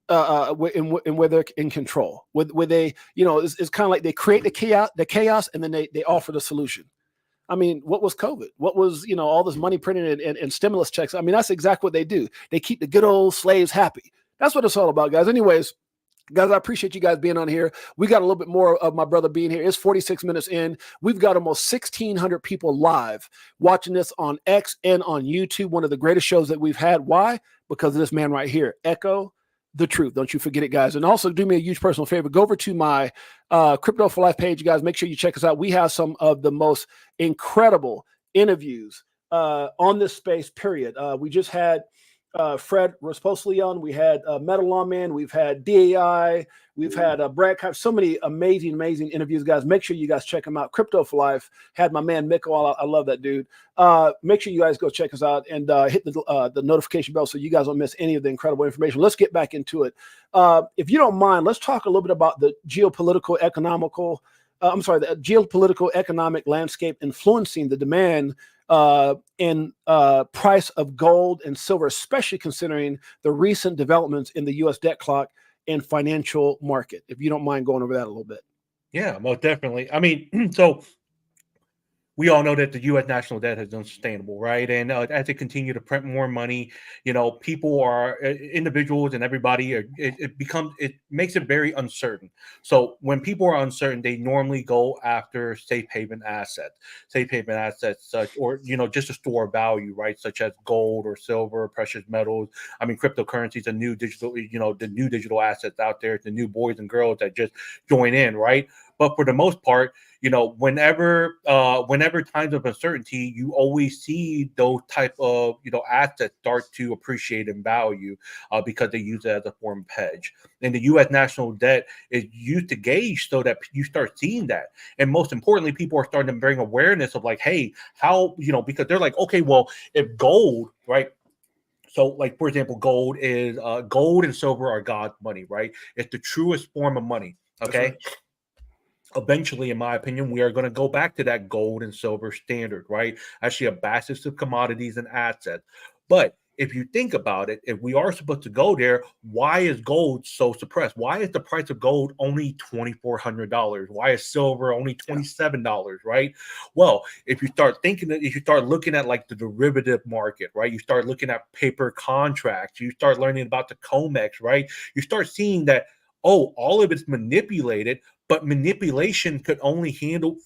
and where they're in control, where they, it's kind of like they create the chaos, and then they offer the solution. I mean, what was COVID? What was, all this money printed and stimulus checks? I mean, that's exactly what they do. They keep the good old slaves happy. That's what it's all about, guys. Anyways, guys, I appreciate you guys being on here. We got a little bit more of my brother being here. It's 46 minutes in. We've got almost 1,600 people live watching this on X and on YouTube. One of the greatest shows that we've had. Why? Because of this man right here, Echo the Truth. Don't you forget it, guys. And also do me a huge personal favor. Go over to my Crypto4Life page, guys. Make sure you check us out. We have some of the most incredible interviews on this space, period. We just had Fred Rasposli on. We had Metal Lawman. We've had DAI. We've had Brad Kite. So many amazing interviews, guys. Make sure you guys check them out. Crypto4Life had my man Mikkel. I love that dude. Make sure you guys go check us out and hit the notification bell so you guys don't miss any of the incredible information. Let's get back into it. If you don't mind, let's talk a little bit about the geopolitical economic landscape influencing the demand and price of gold and silver, especially considering the recent developments in the U.S. debt clock and financial market. If you don't mind going over that a little bit. Yeah, most definitely. I mean, so we all know that the U.S. national debt is unsustainable, right? And as they continue to print more money, people are individuals and everybody. It makes it very uncertain. So when people are uncertain, they normally go after safe haven assets, such, or just a store of value, right? Such as gold or silver, precious metals. I mean, cryptocurrencies, the new digital assets out there, the new boys and girls that just join in, right? But for the most part, whenever times of uncertainty, you always see those type of assets start to appreciate in value because they use it as a form of hedge. And the U.S. national debt is used to gauge so that you start seeing that. And most importantly, people are starting to bring awareness of like, hey, how because they're like, okay, well, if gold, right? So, like, for example, gold and silver are God's money, right? It's the truest form of money. Okay. Eventually, in my opinion, we are going to go back to that gold and silver standard, right? Actually, a basket of commodities and assets. But if you think about it, if we are supposed to go there, why is gold so suppressed? Why is the price of gold only $2,400? Why is silver only $27? Right? Well, if you start looking at like the derivative market, right? You start looking at paper contracts. You start learning about the COMEX, right? You start seeing that, all of it's manipulated, but manipulation could only handle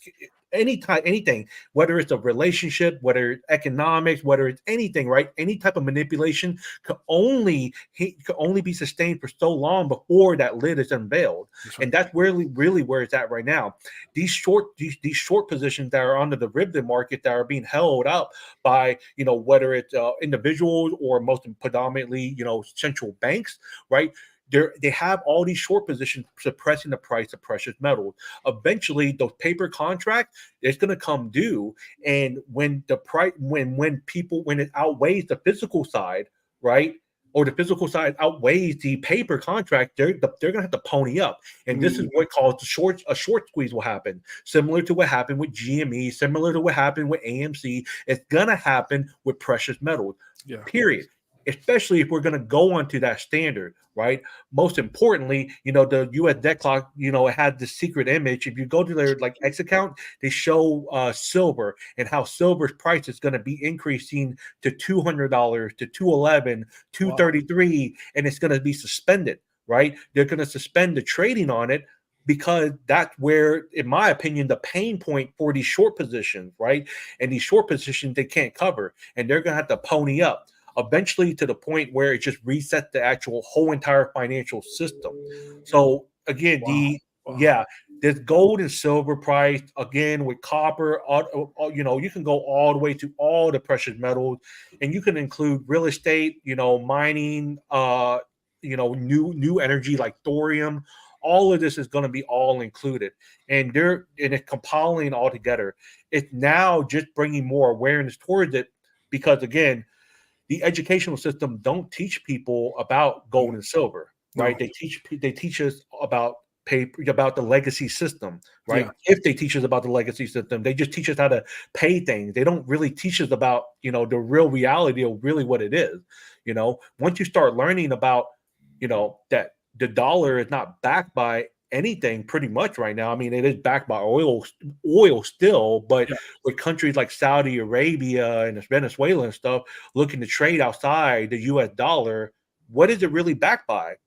anything, whether it's a relationship, whether it's economics, whether it's anything, right? Any type of manipulation could only be sustained for so long before that lid is unveiled. Right. And that's really where it's at right now. These short positions that are on the derivative market that are being held up by, whether it's individuals or most predominantly, central banks, right? They have all these short positions suppressing the price of precious metals. Eventually, those paper contracts, it's going to come due, and when the price, when it outweighs the physical side, right? or the physical side outweighs the paper contract, they're gonna have to pony up, and this is what caused a short squeeze will happen, similar to what happened with GME, similar to what happened with AMC. It's gonna happen with precious metals. Yeah. Period. Especially if we're gonna go onto that standard, right? Most importantly, the U.S. debt clock, it had the secret image. If you go to their X account, they show silver and how silver's price is going to be increasing to $200, to $211, $233, and it's going to be suspended, right? They're going to suspend the trading on it because that's where, in my opinion, the pain point for these short positions, right? And these short positions they can't cover, and they're going to have to pony up. Eventually to the point where it just resets the actual whole entire financial system. So again, this gold and silver price, again with copper, you can go all the way to all the precious metals, and you can include real estate, mining, new energy like thorium. All of this is going to be all included, and it's compiling all together. It's now just bringing more awareness towards it because, again, the educational system don't teach people about gold and silver, right? No. They teach us about about the legacy system, right? Yeah. If they teach us about the legacy system, they just teach us how to pay things. They don't really teach us about, the real reality of really what it is. Once you start learning about, that the dollar is not backed by anything pretty much right now. I mean, it is backed by oil still, but with countries like Saudi Arabia and Venezuela and stuff looking to trade outside the US dollar, what is it really backed by?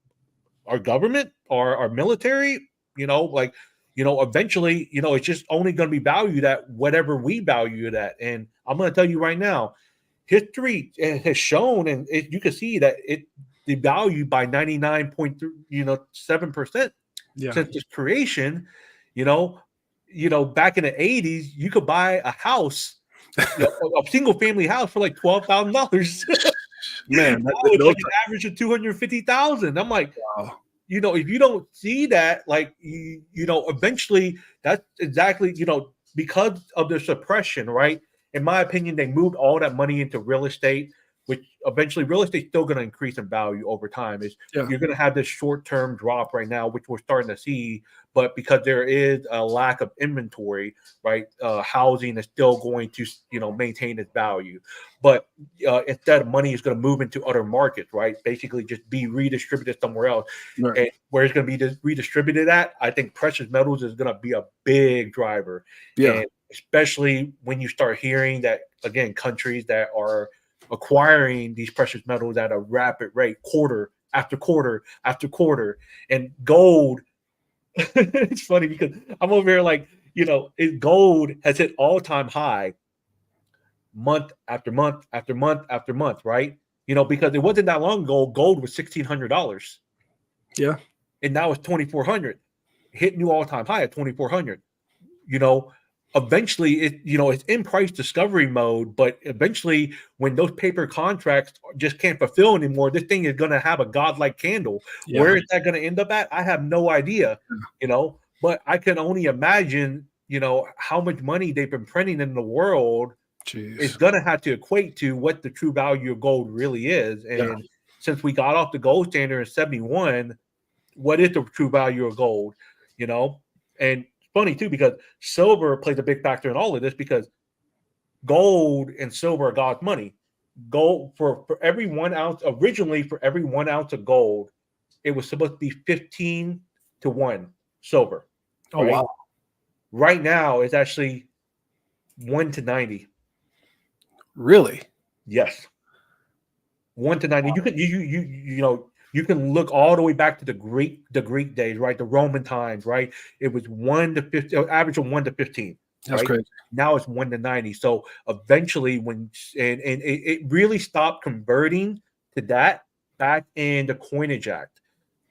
Our government or our military? Eventually, it's just only going to be valued at whatever we value it at. And I'm going to tell you right now, history has shown, and you can see that it devalued by 99.7%. Since its creation, back in the 80s, you could buy a house, a single family house for like $12,000. Man, that's like an average of $250,000. I'm like, wow. If you don't see that, eventually that's exactly, because of the suppression, right? In my opinion, they moved all that money into real estate, which eventually real estate is still going to increase in value over time. You're going to have this short-term drop right now, which we're starting to see, but because there is a lack of inventory, right? Housing is still going to, maintain its value, but instead money is going to move into other markets, right? Basically just be redistributed somewhere else. Right. And where it's going to be redistributed at, I think precious metals is going to be a big driver. Yeah. And especially when you start hearing that, again, countries that are acquiring these precious metals at a rapid rate, quarter after quarter after quarter. And gold, it's funny because I'm over here gold has hit all-time high month after month after month after month, right? Because it wasn't that long ago, gold was $1,600. Yeah. And now it's $2,400. Hit new all-time high at $2,400. Eventually it's in price discovery mode, but eventually when those paper contracts just can't fulfill anymore, this thing is going to have a godlike candle. Yeah. Where is that going to end up at? I have no idea, but I can only imagine, how much money they've been printing in the world. Jeez. Is going to have to equate to what the true value of gold really is. And since we got off the gold standard in 71, what is the true value of gold, and funny too, because silver plays a big factor in all of this, because gold and silver are God's money. Gold for every 1 ounce, originally for every 1 ounce of gold, it was supposed to be 15 to 1 silver. Oh, right? Wow. Right now it's actually 1 to 90. Really? Yes. 1 to 90. Wow. You can look all the way back to the Greek days, right? The Roman times, right? It was 1 to 15, average of 1 to 15. That's right? crazy. Now it's 1 to 90. So eventually, it really stopped converting to that back in the Coinage Act.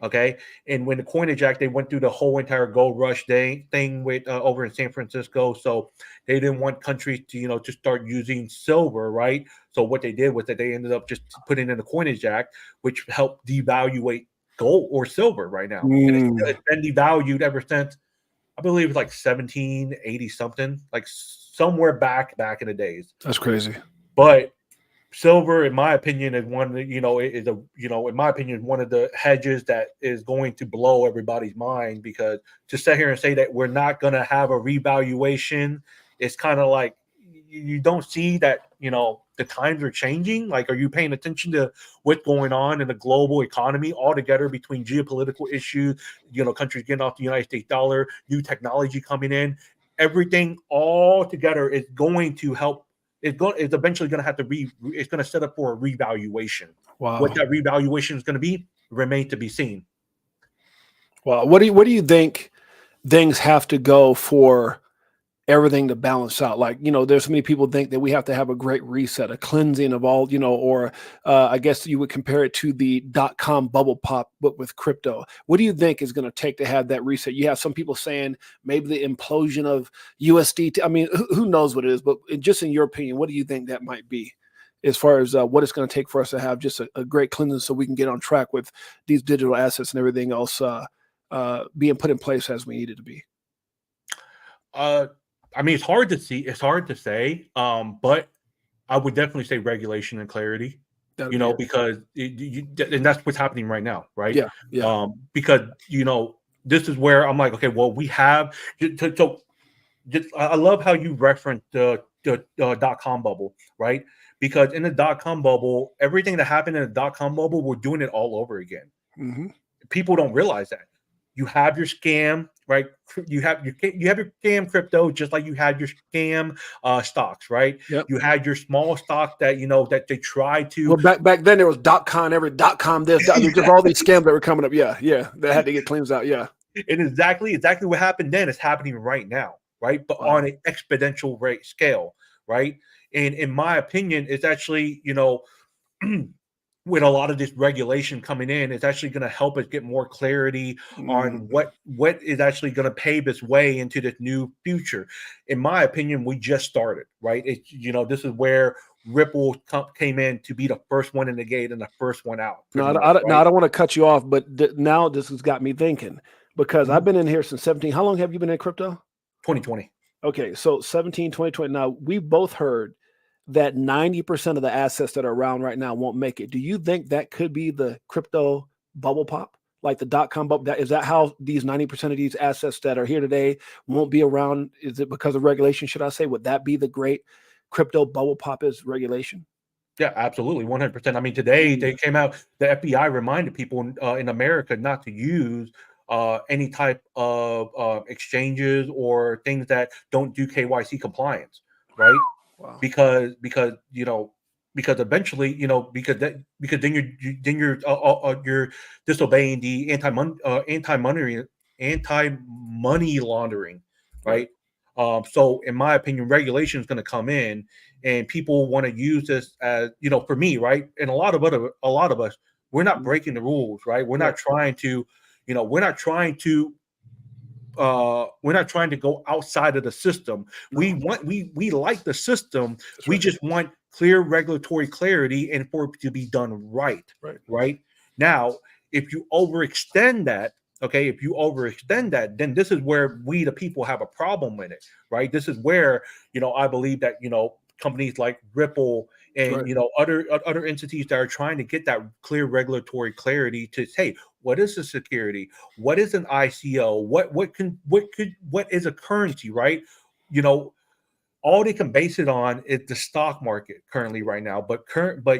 Okay, and when the Coinage Act, they went through the whole entire gold rush thing with over in San Francisco. So they didn't want countries to to start using silver, right? So what they did was that they ended up just putting in the Coinage Act, which helped devaluate gold or silver right now. And it's been devalued ever since. I believe it's like 1780 something, like somewhere back in the days. That's crazy. But silver, in my opinion, is one that, in my opinion, one of the hedges that is going to blow everybody's mind, because to sit here and say that we're not going to have a revaluation, it's kind of like you don't see that, the times are changing. Like, are you paying attention to what's going on in the global economy altogether, between geopolitical issues, countries getting off the United States dollar, new technology coming in, everything all together is going to help. It's eventually going to have to it's going to set up for a revaluation. Wow. What that revaluation is going to be remains to be seen. Well, what do you think things have to go for everything to balance out? Like, there's so many people think that we have to have a great reset, a cleansing of all, or I guess you would compare it to the .com bubble pop, but with crypto. What do you think is going to take to have that reset? You have some people saying maybe the implosion of USDT. I mean, who knows what it is, but just in your opinion, what do you think that might be, as far as what it's going to take for us to have just a great cleansing so we can get on track with these digital assets and everything else being put in place as we need it to be? I mean, it's hard to see. It's hard to say. But I would definitely say regulation and clarity. Because and that's what's happening right now, right? Yeah. Because this is where I'm like, okay, well, we have. I love how you referenced the .com bubble, right? Because in the .com bubble, everything that happened in the .com bubble, we're doing it all over again. Mm-hmm. People don't realize that. You have your scam, right? You have your scam crypto, just like you had your scam stocks, right? Yep. You had your small stock that that they tried to. Well, back then there was .com, .com this, just all these scams that were coming up. Yeah, that had to get cleansed out. Yeah, and exactly what happened then is happening right now, right? But on an exponential rate scale, right? And in my opinion, it's actually with a lot of this regulation coming in, it's actually going to help us get more clarity on what is actually going to pave its way into this new future. In my opinion, we just started, right? It's this is where Ripple came in to be the first one in the gate and the first one out. No, I don't want to cut you off, but now this has got me thinking, because I've been in here since 17. How long have you been in crypto? 2020. Okay, so 17, 2020. Now, we both heard that 90% of the assets that are around right now won't make it. Do you think that could be the crypto bubble pop, like the .com bubble? Is that how these 90% of these assets that are here today won't be around? Is it because of regulation, should I say? Would that be the great crypto bubble pop, is regulation? Yeah, absolutely, 100%. I mean, today they came out, the FBI reminded people in America not to use any type of exchanges or things that don't do KYC compliance, right? Wow. Because eventually, because then you're disobeying the anti-money laundering, right? So in my opinion, regulation is going to come in, and people want to use this as, for me, right? And a lot of us, we're not breaking the rules, right? We're not trying to, we're not trying to go outside of the system. No. We like the system. That's we just want clear regulatory clarity and for it to be done right. Right now, if you overextend that, then this is where we, the people, have a problem with it, right? This is where, I believe that, companies like Ripple and other entities that are trying to get that clear regulatory clarity to say, what is a security? What is an ICO? What is a currency, right? All they can base it on is the stock market currently right now, but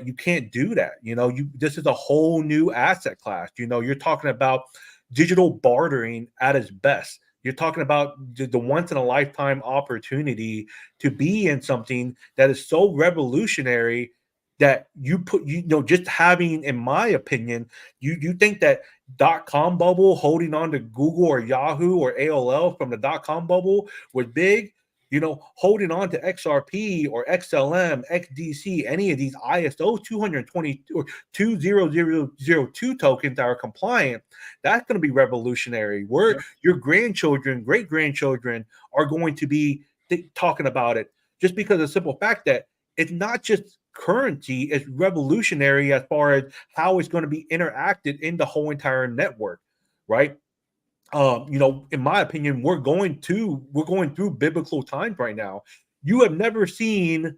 you can't do that. This is a whole new asset class. You're talking about digital bartering at its best. You're talking about the once in a lifetime opportunity to be in something that is so revolutionary that just having, in my opinion, you think that .com bubble, holding on to Google or Yahoo or AOL from the .com bubble was big. Holding on to XRP or XLM, XDC, any of these ISO 220 or 20002 tokens that are compliant, that's going to be revolutionary. Your grandchildren, great grandchildren are going to be talking about it, just because of the simple fact that it's not just currency, it's revolutionary as far as how it's going to be interacted in the whole entire network, right? In my opinion, we're going through biblical times right now. You have never seen,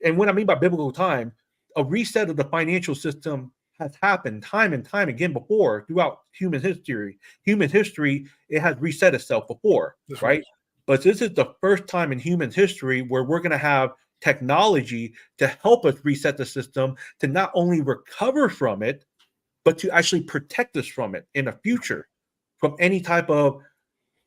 and what I mean by biblical time, a reset of the financial system has happened time and time again before throughout human history. Human history, it has reset itself before, right? But this is the first time in human history where we're going to have technology to help us reset the system, to not only recover from it, but to actually protect us from it in the future, from any type of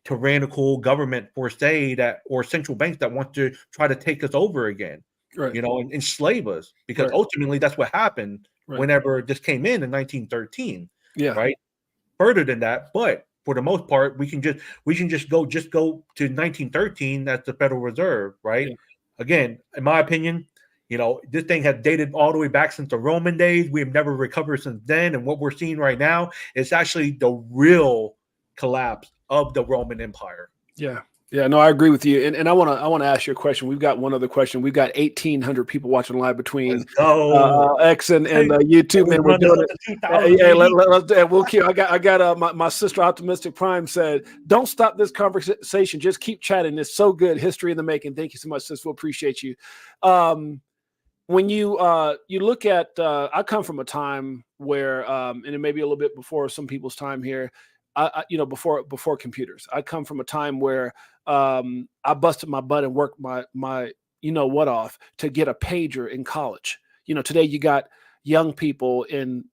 tyrannical government per se that, or central banks that want to try to take us over again, Right. and enslave us, because Right. ultimately that's what happened whenever this came in 1913. Yeah. Right. Further than that, but for the most part, we can just go to 1913. That's the Federal Reserve, right? Yeah. Again, in my opinion, this thing has dated all the way back since the Roman days. We have never recovered since then, and what we're seeing right now is actually the real collapse of the Roman Empire. Yeah. Yeah, no, I agree with you. And I want to ask you a question. We've got one other question. We've got 1,800 people watching live between X and YouTube. Man, we're doing it. Yeah, we'll keep. I got my sister Optimistic Prime said, "Don't stop this conversation. Just keep chatting. It's so good. History in the making." Thank you so much, sis. We'll appreciate you. When you look at, I come from a time where, and it may be a little bit before some people's time here. Before computers. I come from a time where I busted my butt and worked my off to get a pager in college. Today you got young people in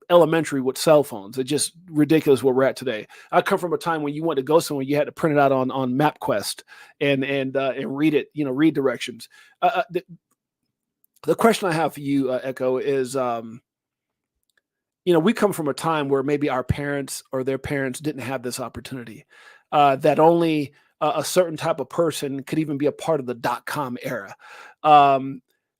elementary with cell phones. It's just ridiculous where we're at today. I come from a time when you wanted to go somewhere, you had to print it out on MapQuest and read it, read directions. The question I have for you, Echo, is we come from a time where maybe our parents or their parents didn't have this opportunity, that only a certain type of person could even be a part of the .com era.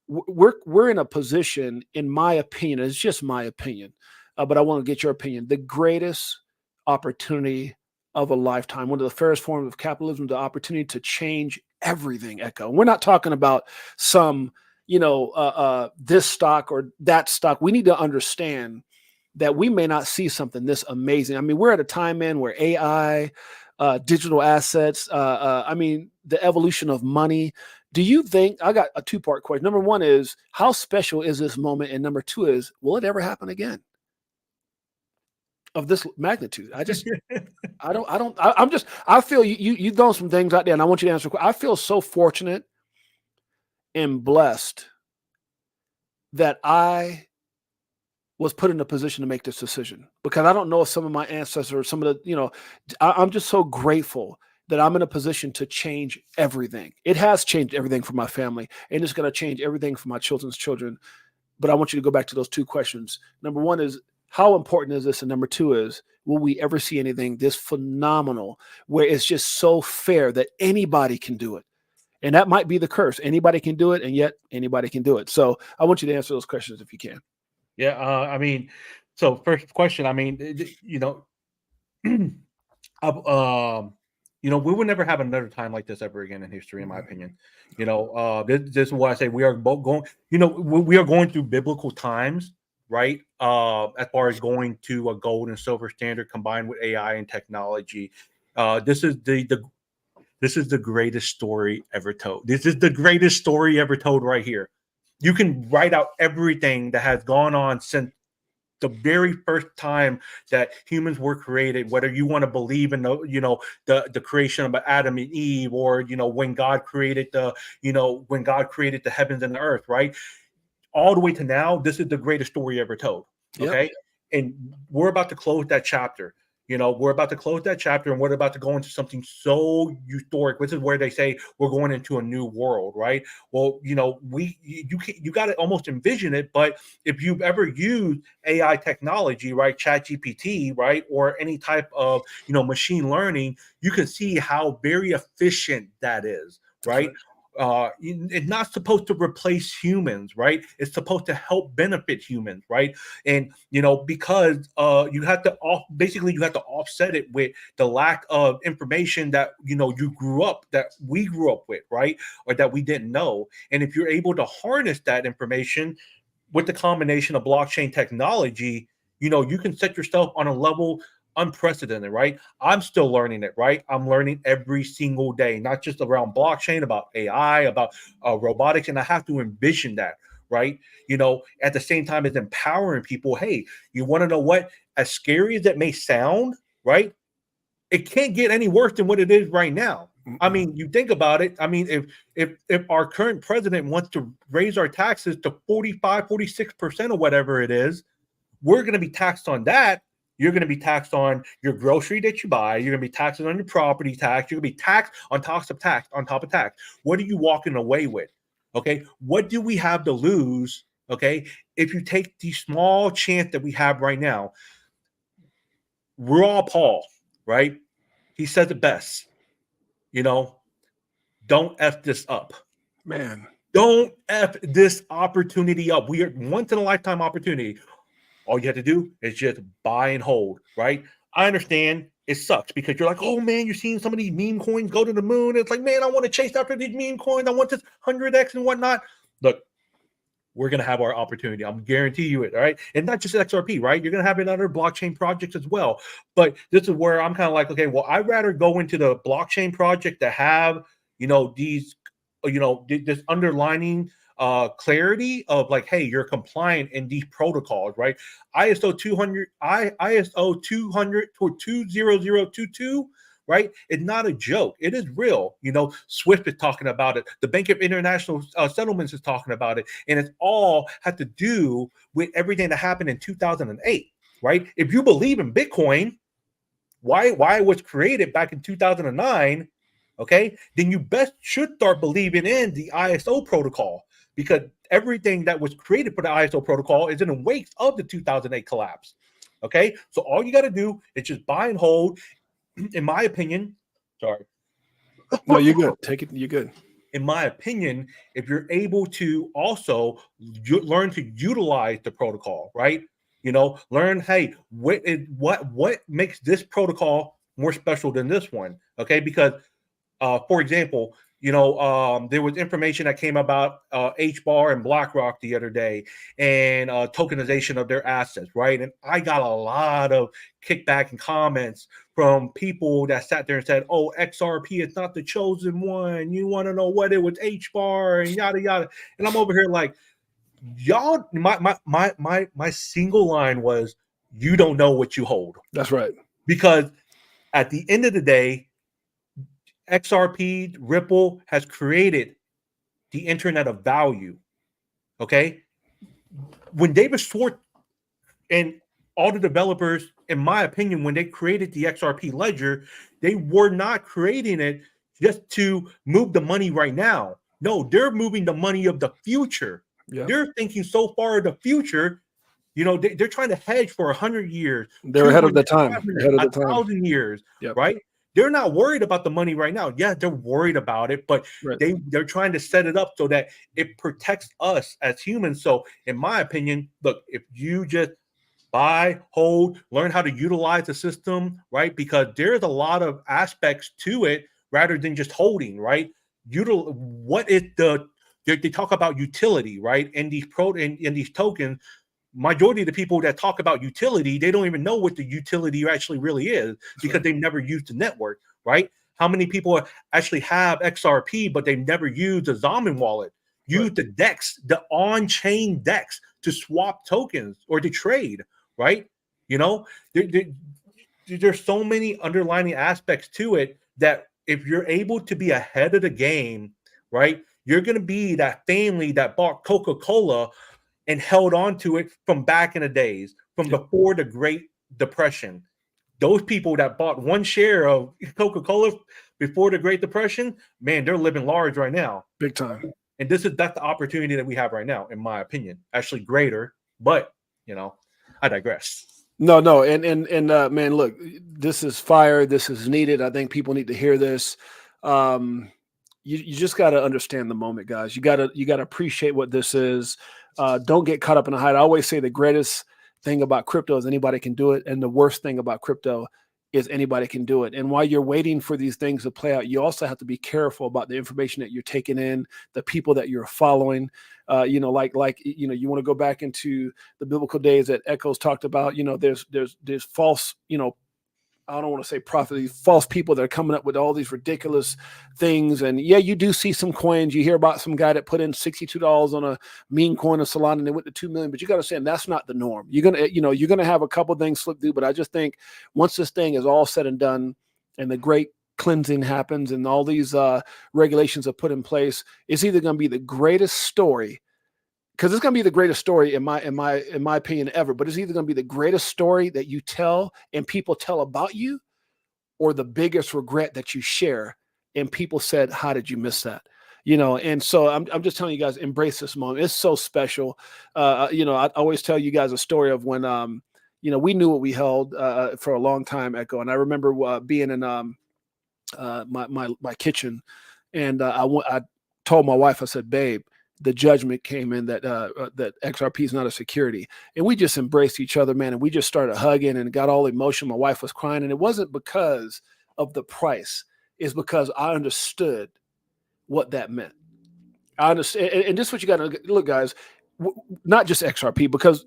We're in a position, in my opinion, it's just my opinion, but I want to get your opinion, the greatest opportunity of a lifetime, one of the fairest forms of capitalism, the opportunity to change everything, Echo. And we're not talking about some, this stock or that stock. We need to understand that we may not see something this amazing. I mean, we're at a time, man, where AI, digital assets, the evolution of money. Do you think, I got a two-part question. Number one is, how special is this moment? And number two is, will it ever happen again of this magnitude? I feel you've done some things out there, and I want you to answer. I feel so fortunate and blessed that I was put in a position to make this decision, because I don't know if some of my ancestors or some of the, I'm just so grateful that I'm in a position to change everything. It has changed everything for my family, and it's going to change everything for my children's children. But I want you to go back to those two questions. Number one is, how important is this? And number two is, will we ever see anything this phenomenal where it's just so fair that anybody can do it? And that might be the curse. Anybody can do it, and yet anybody can do it. So I want you to answer those questions if you can. Yeah, so first question, we will never have another time like this ever again in history, in my opinion. This is why I say we are both going, we are going through biblical times, right? As far as going to a gold and silver standard combined with AI and technology. This is the greatest story ever told. This is the greatest story ever told right here. You can write out everything that has gone on since the very first time that humans were created, whether you want to believe in the creation of Adam and Eve, or when God created the heavens and the earth, right? All the way to now, this is the greatest story ever told. Okay. Yep. And we're about to close that chapter. We're about to close that chapter, and we're about to go into something so euphoric, which is where they say we're going into a new world, right? Well, you got to almost envision it. But if you've ever used AI technology, right, ChatGPT, right, or any type of machine learning, you can see how very efficient that is, right? It's not supposed to replace humans, right? It's supposed to help benefit humans, right? And because you have to offset it with the lack of information that we grew up with, right? Or that we didn't know. And if you're able to harness that information with the combination of blockchain technology, you can set yourself on a level unprecedented, right? I'm still learning it, right? I'm learning every single day, not just around blockchain, about AI, about robotics, and I have to envision that, right? At the same time as empowering people. Hey, you want to know what? As scary as it may sound, right? It can't get any worse than what it is right now. I mean, you think about it. I mean, if our current president wants to raise our taxes to 45, 46% or whatever it is, we're going to be taxed on that. You're going to be taxed on your grocery that you buy. You're going to be taxed on your property tax. You're going to be taxed on top of tax, on top of tax. What are you walking away with? Okay. What do we have to lose? Okay. If you take the small chance that we have right now, Raw Paul, right? He said it best, don't F this up. Man. Don't F this opportunity up. We are once in a lifetime opportunity. All you have to do is just buy and hold, right? I understand it sucks because you're like, oh man, you're seeing some of these meme coins go to the moon. It's like, man, I want to chase after these meme coins. I want this 100x and whatnot. Look, we're going to have our opportunity. I'm guarantee you it, all right? And not just XRP, right? You're going to have it in other blockchain projects as well. But this is where I'm kind of like, okay, well, I'd rather go into the blockchain project that have, these, this underlining clarity of like, hey, you're compliant in these protocols, right? ISO 200, ISO 200 to 20022, right? It's not a joke. It is real. Swift is talking about it. The Bank of International Settlements is talking about it. And it's all had to do with everything that happened in 2008, right? If you believe in Bitcoin, why it was created back in 2009, okay, then you best should start believing in the ISO protocol, because everything that was created for the ISO protocol is in the wake of the 2008 collapse. Okay, so all you got to do is just buy and hold. In my opinion, sorry. No, you're good. Take it. You're good. In my opinion, if you're able to also learn to utilize the protocol, right? Learn, hey, what makes this protocol more special than this one? Okay, because for example, there was information that came about HBAR and BlackRock the other day, and tokenization of their assets, right? And I got a lot of kickback and comments from people that sat there and said, "Oh, XRP is not the chosen one. You want to know what it was HBAR and yada yada." And I'm over here like, y'all. My single line was, "You don't know what you hold." That's right. Because at the end of the day, XRP, Ripple has created the internet of value. Okay. When David Schwartz and all the developers, in my opinion, when they created the XRP ledger, they were not creating it just to move the money right now. No, they're moving the money of the future. Yep. They're thinking so far in the future. They're trying to hedge for 100 years. They're ahead of the time. Ahead of the time. 1,000 years, yep. Right? They're not worried about the money right now. Yeah, they're worried about it, but right. They're trying to set it up so that it protects us as humans. So in my opinion, look, if you just buy, hold, learn how to utilize the system, right? Because there's a lot of aspects to it rather than just holding, right? What is they talk about utility, right? In these in these tokens, majority of the people that talk about utility, they don't even know what the utility actually really is because they've never used the network, right? How many people actually have XRP, but they've never used a Zaman wallet, use the DEX, the on-chain DEX to swap tokens or to trade, right? There's so many underlying aspects to it that if you're able to be ahead of the game, right, you're going to be that family that bought Coca-Cola and held on to it from back in the days, from before the Great Depression. Those people that bought one share of Coca-Cola before the Great Depression, man, they're living large right now. Big time. And that's the opportunity that we have right now, in my opinion. Actually greater, but, I digress. No. And man, look, this is fire. This is needed. I think people need to hear this. You just got to understand the moment, guys. You got to appreciate what this is. Don't get caught up in a hype. I always say the greatest thing about crypto is anybody can do it. And the worst thing about crypto is anybody can do it. And while you're waiting for these things to play out, you also have to be careful about the information that you're taking in, the people that you're following. You want to go back into the biblical days that Echoes talked about. There's false, I don't want to say prophet, these false people that are coming up with all these ridiculous things. And yeah, you do see some coins. You hear about some guy that put in $62 on a meme coin of Solana and they went to 2 million, but you got to understand that's not the norm. You're going to have a couple things slip through, but I just think once this thing is all said and done and the great cleansing happens and all these regulations are put in place, it's either going to be the greatest story, because it's going to be the greatest story in my opinion ever, but it's either going to be the greatest story that you tell and people tell about you, or the biggest regret that you share and people said, how did you miss that? And so I'm just telling you guys, embrace this moment. It's so special. I always tell you guys a story of when we knew what we held for a long time, Echo, and I remember being in my kitchen, and I told my wife, I said, babe, the judgment came in that that XRP is not a security. And we just embraced each other, man. And we just started hugging and got all emotional. My wife was crying. And it wasn't because of the price. It's because I understood what that meant. I understand. And this is what you got to look, guys, not just XRP, because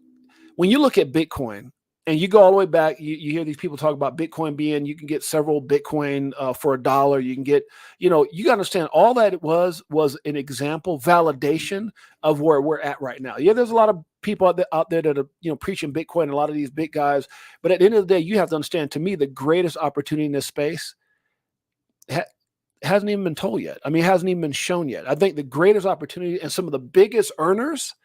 when you look at Bitcoin and you go all the way back, you hear these people talk about Bitcoin being, you can get several Bitcoin for $1. You can get, you got to understand all that it was an example, validation of where we're at right now. Yeah, there's a lot of people out there that are, preaching Bitcoin, a lot of these big guys. But at the end of the day, you have to understand, to me, the greatest opportunity in this space hasn't even been told yet. I mean, it hasn't even been shown yet. I think the greatest opportunity and some of the biggest earners,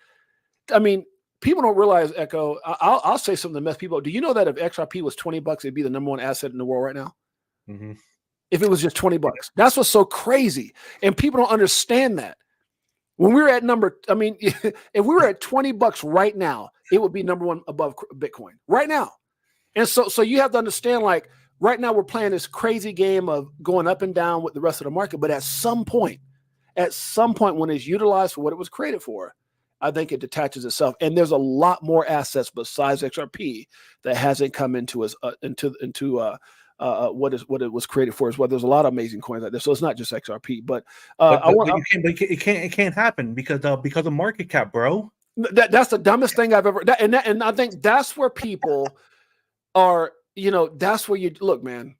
people don't realize, Echo, I'll say something to mess people up. Do you know that if XRP was $20, it'd be the number one asset in the world right now? Mm-hmm. If it was just $20, that's what's so crazy. And people don't understand that. When we were at if we were at $20 right now, it would be number one above Bitcoin right now. And so you have to understand, like, right now we're playing this crazy game of going up and down with the rest of the market. But at some point when it's utilized for what it was created for, I think it detaches itself, and there's a lot more assets besides XRP that hasn't come into us what it was created for as well. There's a lot of amazing coins out there, so it's not just XRP. But it can't happen because of market cap, bro. That's the dumbest thing I've ever. And I think that's where people are. That's where you look, man.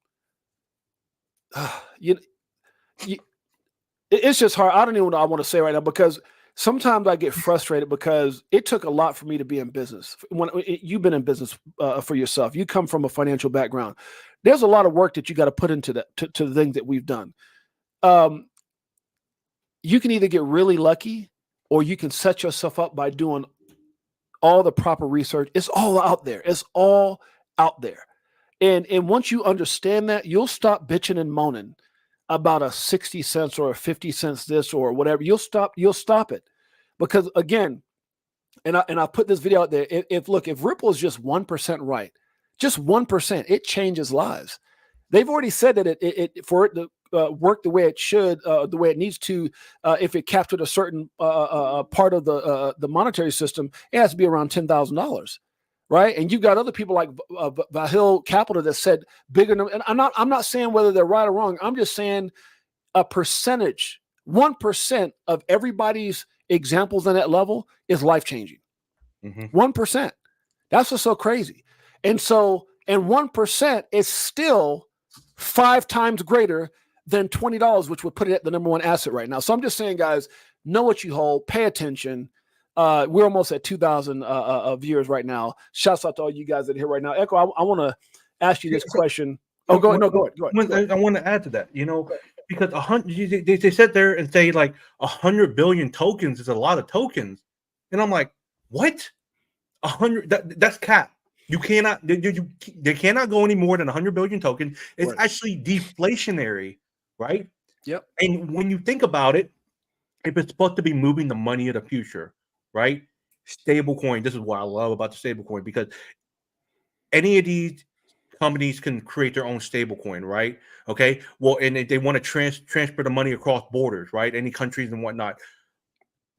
It's just hard. I don't even know what I want to say right now, because sometimes I get frustrated because it took a lot for me to be in business. You've been in business for yourself. You come from a financial background. There's a lot of work that you got to put into to the things that we've done. You can either get really lucky, or you can set yourself up by doing all the proper research. It's all out there. It's all out there. And once you understand that, you'll stop bitching and moaning about a 60 cents or a 50 cents this or whatever. You'll stop it, because again, and I put this video out there. If Ripple is just 1% right, just 1%, it changes lives. They've already said that for it to work the way it should, the way it needs to, if it captured a certain part of the monetary system, it has to be around $10,000. Right. And you've got other people like VTHO Capital that said bigger. And I'm not saying whether they're right or wrong. I'm just saying a percentage, 1% of everybody's examples on that level is life changing. 1%. That's what's so crazy. And 1% is still 5 times greater than $20, which would put it at the number one asset right now. So I'm just saying, guys, know what you hold, pay attention. We're almost at 2,000 viewers right now. Shouts out to all you guys that are here right now. Echo, I want to ask you this question. Oh, go ahead. No, go ahead. I want to add to that, because 100, they sit there and say like 100 billion tokens is a lot of tokens. And I'm like, what? 100, that's cap. You cannot, they cannot go any more than 100 billion tokens. It's actually deflationary, right? Yep. And when you think about it, if it's supposed to be moving the money of the future, right? Stablecoin. This is what I love about the stablecoin, because any of these companies can create their own stablecoin, right? Okay. Well, and they want to transfer the money across borders, right? Any countries and whatnot.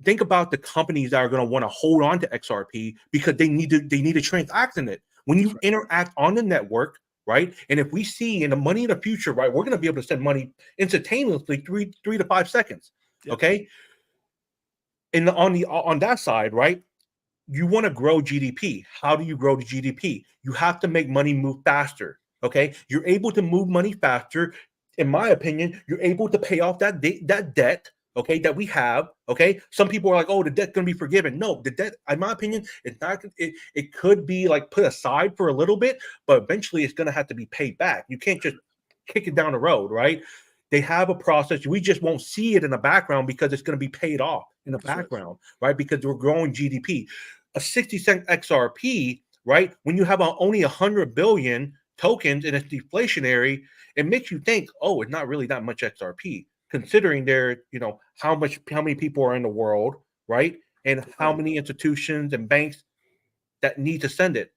Think about the companies that are going to want to hold on to XRP because they need to transact in it. When you interact on the network, right? And if we see in the money in the future, right, we're going to be able to send money instantaneously, 3 to 5 seconds. Yep. Okay. And on that side, right, you want to grow GDP. How do you grow the GDP? You have to make money move faster. Okay, you're able to move money faster. In my opinion, you're able to pay off that debt. Okay, that we have. Okay, some people are like, "Oh, the debt's gonna be forgiven." No, the debt, in my opinion, it's not. It could be like put aside for a little bit, but eventually it's gonna have to be paid back. You can't just kick it down the road, right? They have a process. We just won't see it in the background because it's going to be paid off in the background, right? Because we're growing GDP. A 60-cent XRP, right? When you have only 100 billion tokens and it's deflationary, it makes you think, oh, it's not really that much XRP, considering there, how many people are in the world, right? And how many institutions and banks that need to send it.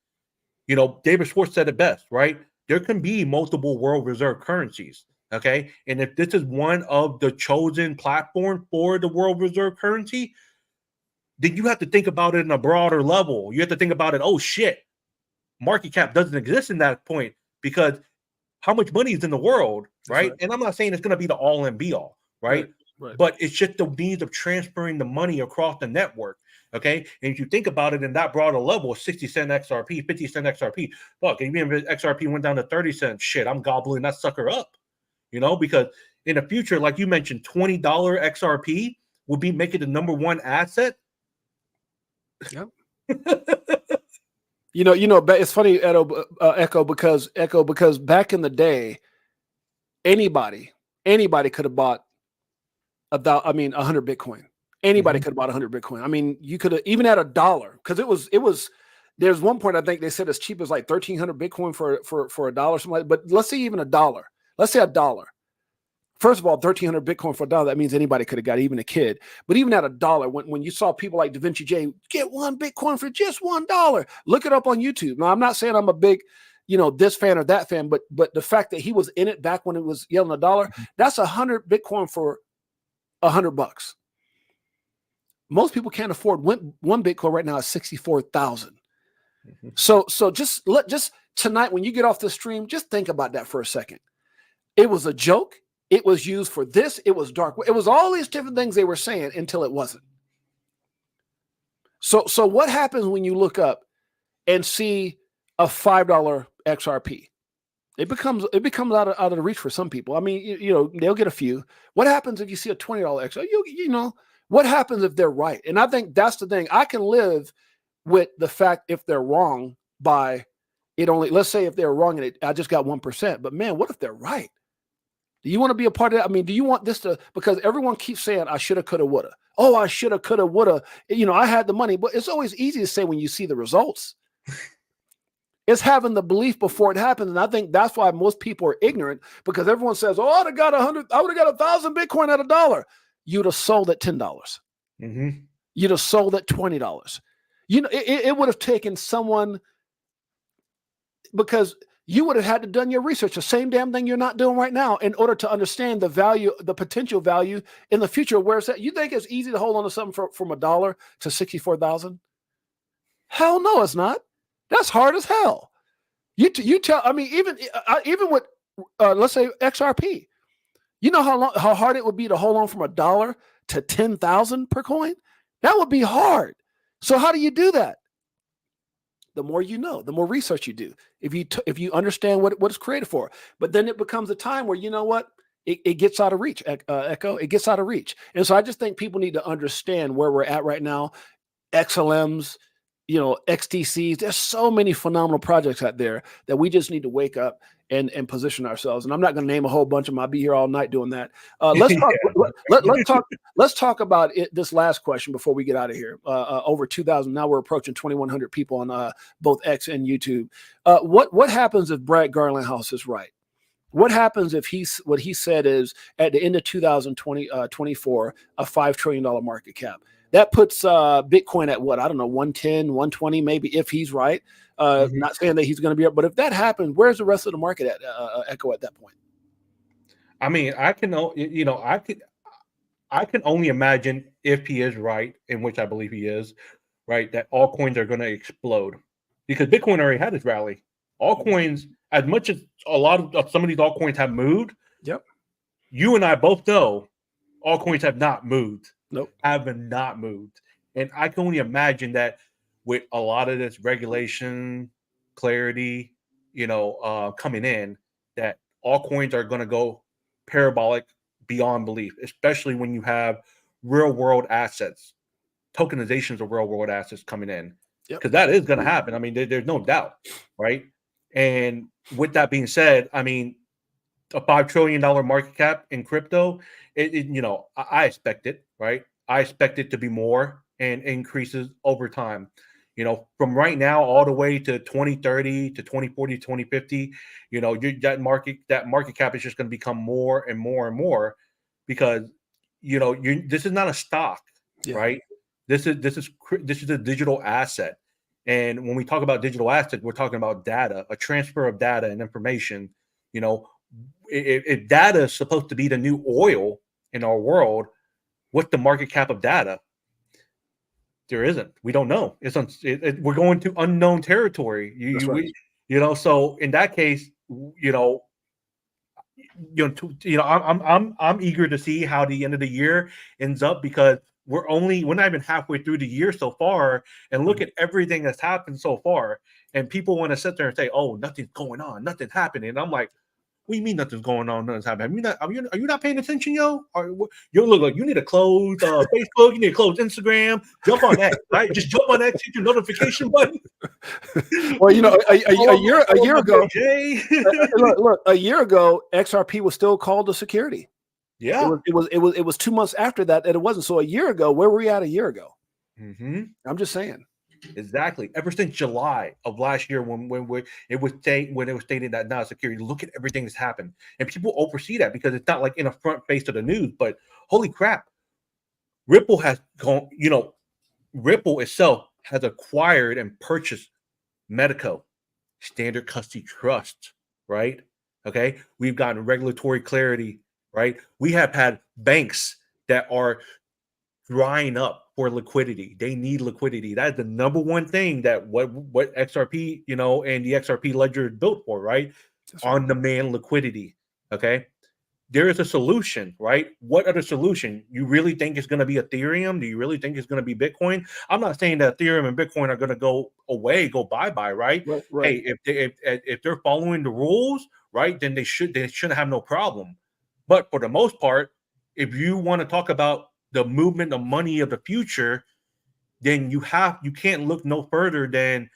David Schwartz said it best, right? There can be multiple world reserve currencies. Okay. And if this is one of the chosen platform for the world reserve currency, then you have to think about it in a broader level. You have to think about it. Oh shit, market cap doesn't exist in that point because how much money is in the world, right? And I'm not saying it's going to be the all and be all, right? But it's just the needs of transferring the money across the network. Okay. And if you think about it in that broader level, 60-cent XRP, 50-cent XRP, fuck, even if XRP went down to 30 cents, shit, I'm gobbling that sucker up. Because in the future, like you mentioned, $20 XRP would be making the number one asset. Yep. It's funny, Echo, because back in the day, anybody could have bought 100 Bitcoin. Anybody could have bought 100 Bitcoin. I mean, you could have even at $1, because it was. There's one point I think they said as cheap as like 1,300 Bitcoin for $1, something like that. But let's say even $1. Let's say $1. First of all, 1,300 Bitcoin for $1, that means anybody could have got it, even a kid. But even at $1, when you saw people like Da Vinci J get one Bitcoin for just $1, look it up on YouTube. Now, I'm not saying I'm a big, this fan or that fan, but the fact that he was in it back when it was yelling $1, that's 100 Bitcoin for $100. Most people can't afford one Bitcoin right now at 64,000. So just tonight when you get off the stream, just think about that for a second. It was a joke. It was used for this. It was dark. It was all these different things they were saying until it wasn't. So what happens when you look up and see a $5 XRP? It becomes out of the reach for some people. I mean, they'll get a few. What happens if you see a $20 XRP? What happens if they're right? And I think that's the thing. I can live with the fact if they're wrong by it only. Let's say if they're wrong and I just got 1%. But man, what if they're right? Do you want to be a part of that? I mean, do you want this to, because everyone keeps saying, I shoulda, coulda, woulda. Oh, I shoulda, coulda, woulda. I had the money, but it's always easy to say when you see the results. It's having the belief before it happens. And I think that's why most people are ignorant, because everyone says, oh, I would have got 1,000 Bitcoin at $1. You'd have sold at $10. You'd have sold at $20. It would have taken someone, because you would have had to done your research, the same damn thing you're not doing right now, in order to understand the value, the potential value in the future. Where it's at. You think it's easy to hold on to something from $1 to 64,000? Hell no, it's not. That's hard as hell. You tell. I mean, even with let's say XRP, you know how hard it would be to hold on from $1 to 10,000 per coin. That would be hard. So how do you do that? The more you know, the more research you do. If you understand what it's created for, but then it becomes a time where it gets out of reach. Echo, it gets out of reach, and so I just think people need to understand where we're at right now. XLMs, XTCs. There's so many phenomenal projects out there that we just need to wake up and position ourselves. And I'm not going to name a whole bunch of them. I'll be here all night doing that. Let's talk about it. This last question before we get out of here. Over 2,000. Now we're approaching 2,100 people on both X and YouTube. What happens if Brad Garlinghouse is right? What happens if what he said is at the end of 2024, a $5 trillion market cap? That puts Bitcoin at what? I don't know, 110, 120, maybe, if he's right. Not saying that he's going to be up, but if that happens, where's the rest of the market at, Echo, at that point? I mean, I can only imagine, if he is right, in which I believe he is, right, that all coins are going to explode, because Bitcoin already had its rally. All coins, as much as a lot of some of these altcoins have moved, yep, you and I both know all coins have not moved. Nope. Have not moved. And I can only imagine that with a lot of this regulation, clarity, coming in, that all coins are going to go parabolic beyond belief, especially when you have real world assets, tokenizations of real world assets coming in, because that is going to happen. I mean, there's no doubt, right? And with that being said, I mean, a $5 trillion market cap in crypto, I expect it, right? I expect it to be more and increases over time. From right now all the way to 2030 to 2040, 2050, that market cap is just going to become more and more and more, because this is not a stock, right? This is a digital asset. And when we talk about digital assets, we're talking about data, a transfer of data and information. If data is supposed to be the new oil in our world, what's the market cap of data? There isn't. We don't know. We're going to unknown territory. So in that case, I'm eager to see how the end of the year ends up, because we're not even halfway through the year so far, and look at everything that's happened so far. And people want to sit there and say, "Oh, nothing's going on, nothing's happening." And I'm like, what do you mean nothing's going on? Nothing's happening. Are you not paying attention, yo? You look like you need to close Facebook. You need to close Instagram. Jump on X, right? Just jump on X. Hit your notification button. Well, a year ago, look, a year ago, XRP was still called a security. Yeah, it was 2 months after that it wasn't. So a year ago, where were we at a year ago? Mm-hmm. I'm just saying. Exactly. Ever since July of last year, when it was stated that not security, look at everything that's happened, and people oversee that because it's not like in a front face of the news. But holy crap, Ripple has gone. Ripple itself has acquired and purchased Medico, Standard Custody Trust, right? Okay, we've gotten regulatory clarity, right? We have had banks that are drying up for liquidity. They need liquidity. That is the number one thing that what XRP, and the XRP ledger is built for, right? On-demand liquidity. Okay. There is a solution, right? What other solution? You really think it's going to be Ethereum? Do you really think it's going to be Bitcoin? I'm not saying that Ethereum and Bitcoin are going to go away, go bye-bye, right? Right. Hey, if they're following the rules, right, then they shouldn't have no problem. But for the most part, if you want to talk about the movement of money of the future, then you can't look no further than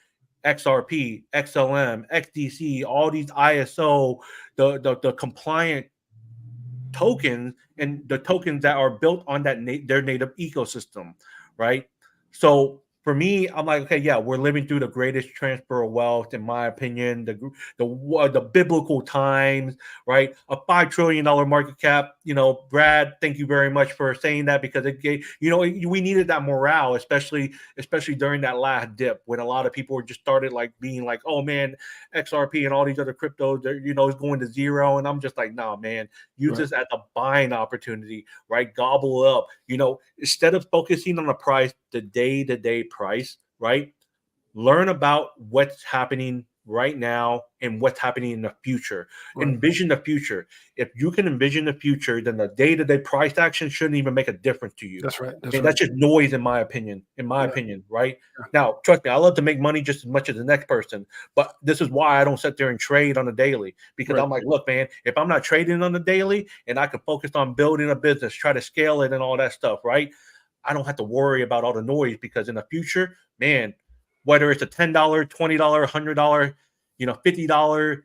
XRP, XLM, XDC, all these ISO, the compliant tokens, and the tokens that are built on that their native ecosystem, right? So for me, I'm like, okay, yeah, we're living through the greatest transfer of wealth, in my opinion, the biblical times, right? A $5 trillion market cap. Brad, thank you very much for saying that, because it gave, we needed that morale, especially during that last dip when a lot of people were just started like being like, oh man, XRP and all these other cryptos, is going to zero, and I'm just like, nah, man, use this as a buying opportunity, right? Gobble it up, instead of focusing on the price, the day-to-day price, right? Learn about what's happening right now and what's happening in the future. Right. Envision the future. If you can envision the future, then the day-to-day price action shouldn't even make a difference to you. That's right. That's just noise, in my opinion. Right? Yeah. Now, trust me, I love to make money just as much as the next person, but this is why I don't sit there and trade on a daily, because I'm like, look, man, if I'm not trading on the daily and I can focus on building a business, try to scale it and all that stuff, right? I don't have to worry about all the noise, because in the future, man, whether it's a $10, $20, $100, $50,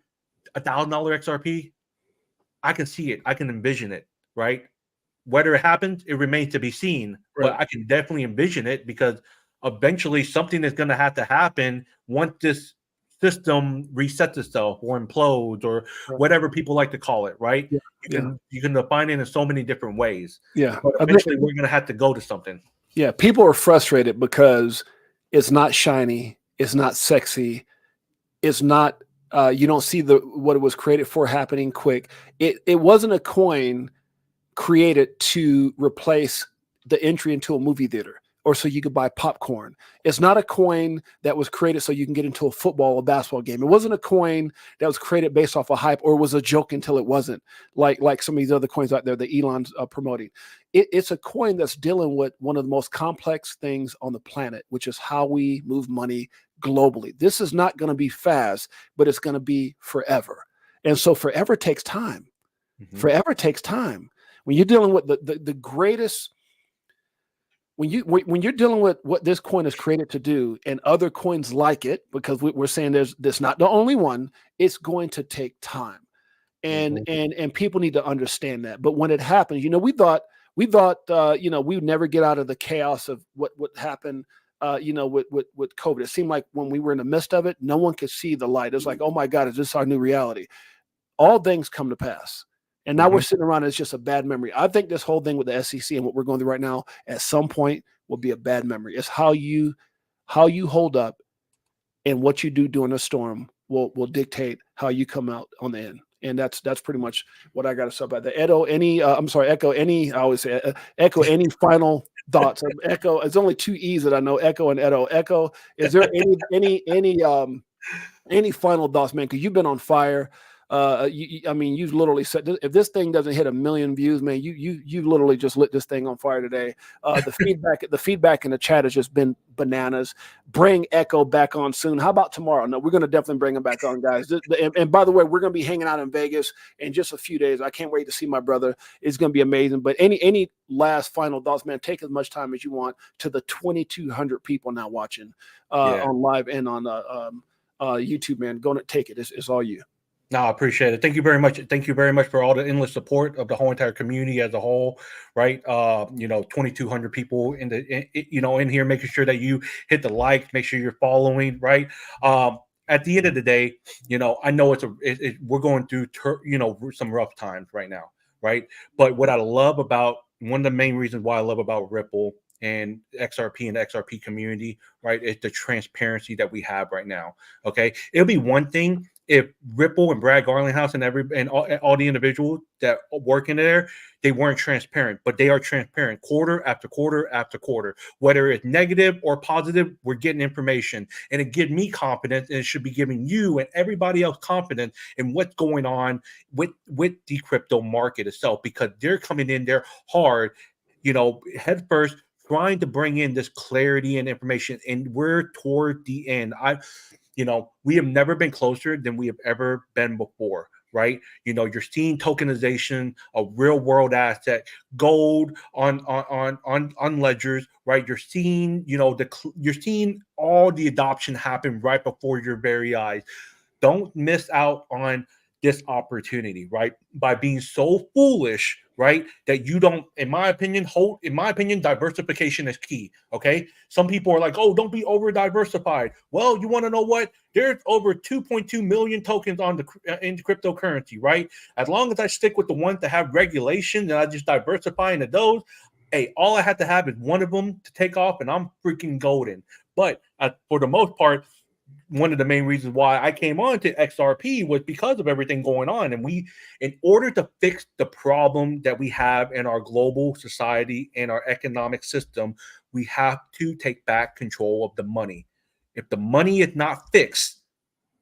$1,000 XRP, I can see it. I can envision it, right? Whether it happens, it remains to be seen. Right. But I can definitely envision it, because eventually something is going to have to happen once this system resets itself or implodes, or whatever people like to call it, right? Yeah. You can define it in so many different ways. Yeah. But eventually we're going to have to go to something. Yeah. People are frustrated because it's not shiny. It's not sexy. It's not, you don't see what it was created for happening quick. It wasn't a coin created to replace the entry into a movie theater. or so you could buy popcorn. It's not a coin that was created so you can get into a football or basketball game. It wasn't a coin that was created based off a hype or was a joke until it wasn't, like some of these other coins out there that Elon's promoting. It's a coin that's dealing with one of the most complex things on the planet, which is how we move money globally. This is not going to be fast, but it's going to be forever. And so forever takes time. Mm-hmm. Forever takes time. When you're dealing with the greatest, when you're dealing with what this coin is created to do and other coins like it, because we're saying there's not the only one, it's going to take time. And people need to understand that. But when it happens, we thought we would never get out of the chaos of what happened, with COVID. It seemed like when we were in the midst of it, no one could see the light. It's like, oh my God, is this our new reality? All things come to pass. And now we're sitting around, it's just a bad memory. I think this whole thing with the SEC and what we're going through right now, at some point, will be a bad memory. It's how you hold up and what you do during a storm will dictate how you come out on the end. And that's pretty much what I got to say about that. Echo, any final thoughts? Echo, it's only two E's that I know, Echo and Edo. Echo, is there any final thoughts, man? Because you've been on fire. You've literally said, if this thing doesn't hit 1 million views, man, you literally just lit this thing on fire today. The feedback in the chat has just been bananas. Bring Echo back on soon. How about tomorrow? No, we're going to definitely bring him back on, guys. And by the way, we're going to be hanging out in Vegas in just a few days. I can't wait to see my brother. It's going to be amazing. But any last final thoughts, man? Take as much time as you want to the 2,200 people now watching on live and on YouTube, man. Go and take it. It's all you. No, I appreciate it. Thank you very much. Thank you very much for all the endless support of the whole entire community as a whole, right? 2,200 people in here, making sure that you hit the like, make sure you're following, right? At the end of the day, I know we're going through, some rough times right now, right? But what I love about, one of the main reasons why I love about Ripple and XRP and the XRP community, right, is the transparency that we have right now. Okay, it'll be one thing if Ripple and Brad Garlinghouse and all the individuals that work in there, they weren't transparent, but they are transparent quarter after quarter after quarter. Whether it's negative or positive, we're getting information, and it gives me confidence, and it should be giving you and everybody else confidence in what's going on with the crypto market itself, because they're coming in there hard, head first, trying to bring in this clarity and information, and we're toward the end. We have never been closer than we have ever been before, right? You're seeing tokenization of real world asset, gold on ledgers, right? You're seeing, you're seeing all the adoption happen right before your very eyes. Don't miss out on this opportunity, right? By being so foolish, right, that you don't, in my opinion, diversification is key. Okay, some people are like, oh, don't be over diversified. Well, you want to know what? There's over 2.2 million tokens in cryptocurrency, right? As long as I stick with the ones that have regulation and I just diversify into those, hey, all I have to have is one of them to take off, and I'm freaking golden. But for the most part, one of the main reasons why I came on to XRP was because of everything going on. And in order to fix the problem that we have in our global society and our economic system, we have to take back control of the money. If the money is not fixed,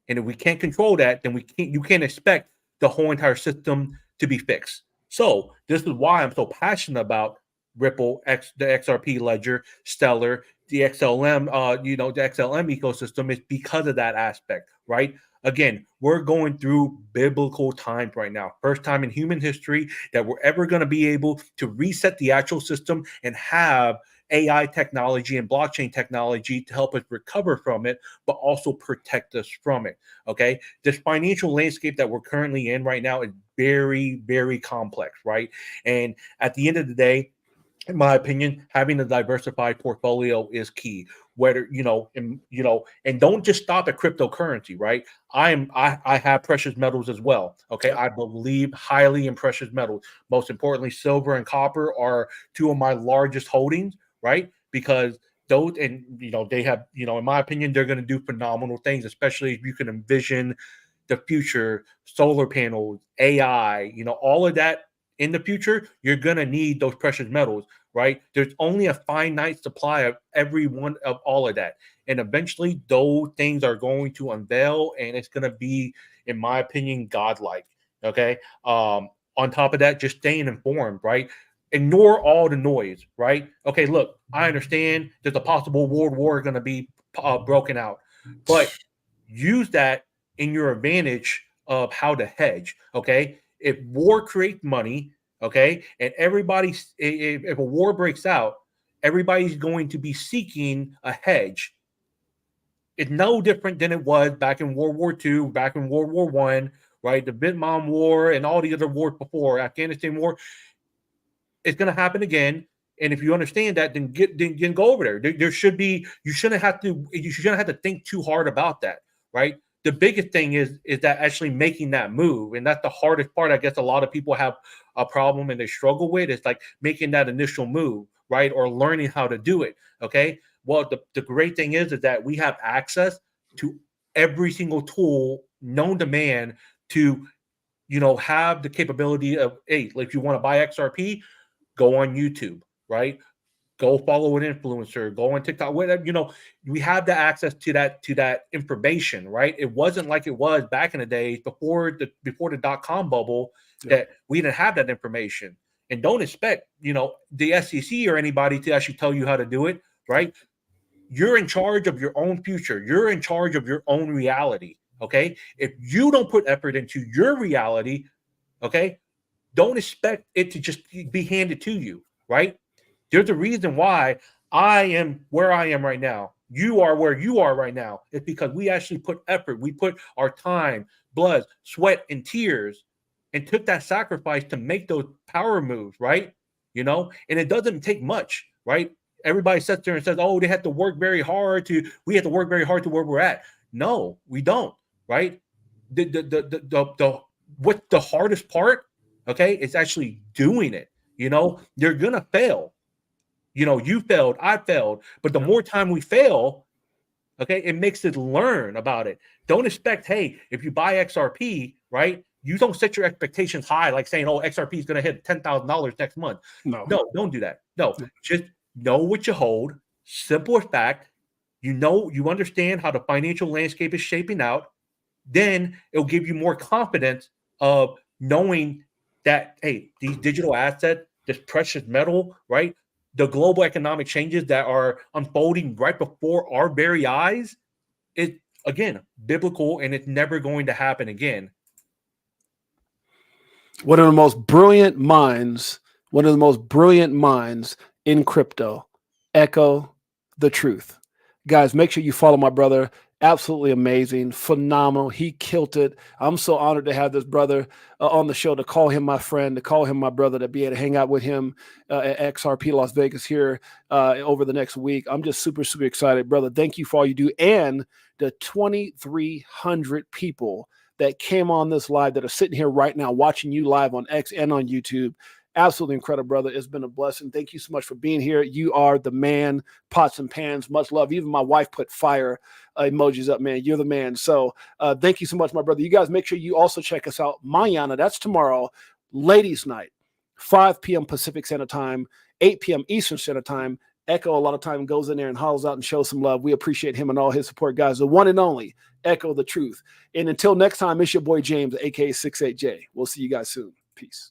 and if we can't control that, then you can't expect the whole entire system to be fixed. So this is why I'm so passionate about Ripple, the XRP ledger, Stellar, the XLM, the XLM ecosystem, is because of that aspect, right? Again, we're going through biblical times right now. First time in human history that we're ever going to be able to reset the actual system and have AI technology and blockchain technology to help us recover from it, but also protect us from it. Okay. This financial landscape that we're currently in right now is very, very complex, right? And at the end of the day, in my opinion, having a diversified portfolio is key. Whether and don't just stop at cryptocurrency, right? I have precious metals as well. Okay, I believe highly in precious metals. Most importantly, silver and copper are two of my largest holdings, right? Because those, and they have, in my opinion, they're going to do phenomenal things, especially if you can envision the future, solar panels, AI, all of that in the future, you're going to need those precious metals, right? There's only a finite supply of every one of all of that. And eventually those things are going to unveil, and it's going to be, in my opinion, godlike. Okay. On top of that, just staying informed, right? Ignore all the noise, right? Okay, look, I understand there's a possible world war going to be broken out, but use that in your advantage of how to hedge. Okay, if war creates money, okay, and if a war breaks out, everybody's going to be seeking a hedge. It's no different than it was back in World War II, back in World War I, right? The Vietnam War and all the other wars before, Afghanistan War. It's going to happen again. And if you understand that, then go over there. There should be, you shouldn't have to think too hard about that, right? The biggest thing is that actually making that move. And that's the hardest part. I guess a lot of people have a problem and they struggle with. It's like making that initial move, right? Or learning how to do it. Okay. Well, the great thing is that we have access to every single tool known to man to, have the capability of, hey, like if you want to buy XRP, go on YouTube, right? Go follow an influencer, go on TikTok, whatever, we have the access to that information, right? It wasn't like it was back in the days before the .com bubble that we didn't have that information. And don't expect, the SEC or anybody to actually tell you how to do it, right? You're in charge of your own future. You're in charge of your own reality, okay? If you don't put effort into your reality, okay, don't expect it to just be handed to you, right? There's a reason why I am where I am right now. You are where you are right now. It's because we actually put effort. We put our time, blood, sweat, and tears and took that sacrifice to make those power moves, right? And it doesn't take much, right? Everybody sits there and says, oh, we have to work very hard to where we're at. No, we don't, right? What's the hardest part? Okay, it's actually doing it. You're gonna fail. You failed, I failed, but the more time we fail, okay, it makes us learn about it. Don't expect, hey, if you buy XRP, right? You don't set your expectations high, like saying, oh, XRP is gonna hit $10,000 next month. No, don't do that. No, just know what you hold. Simple as fact. You understand how the financial landscape is shaping out. Then it'll give you more confidence of knowing that, hey, these digital assets, this precious metal, right? The global economic changes that are unfolding right before our very eyes, it's, again, biblical, and it's never going to happen again. One of the most brilliant minds in crypto, Echo the Truth. Guys, make sure you follow my brother. Absolutely amazing, phenomenal. He killed it. I'm so honored to have this brother on the show, to call him my friend, to call him my brother, to be able to hang out with him at XRP Las Vegas here over the next week. I'm just super, super excited, brother. Thank you for all you do. And the 2,300 people that came on this live that are sitting here right now watching you live on X and on YouTube. Absolutely incredible, brother. It's been a blessing. Thank you so much for being here. You are the man. Pots and pans. Much love. Even my wife put fire emojis up, man. You're the man. So thank you so much, my brother. You guys make sure you also check us out. Mañana, that's tomorrow, ladies' night, 5 p.m. Pacific Standard Time, 8 p.m. Eastern Standard Time. Echo a lot of time goes in there and hollers out and shows some love. We appreciate him and all his support, guys. The one and only Echo the Truth. And until next time, it's your boy James, aka 68J. We'll see you guys soon. Peace.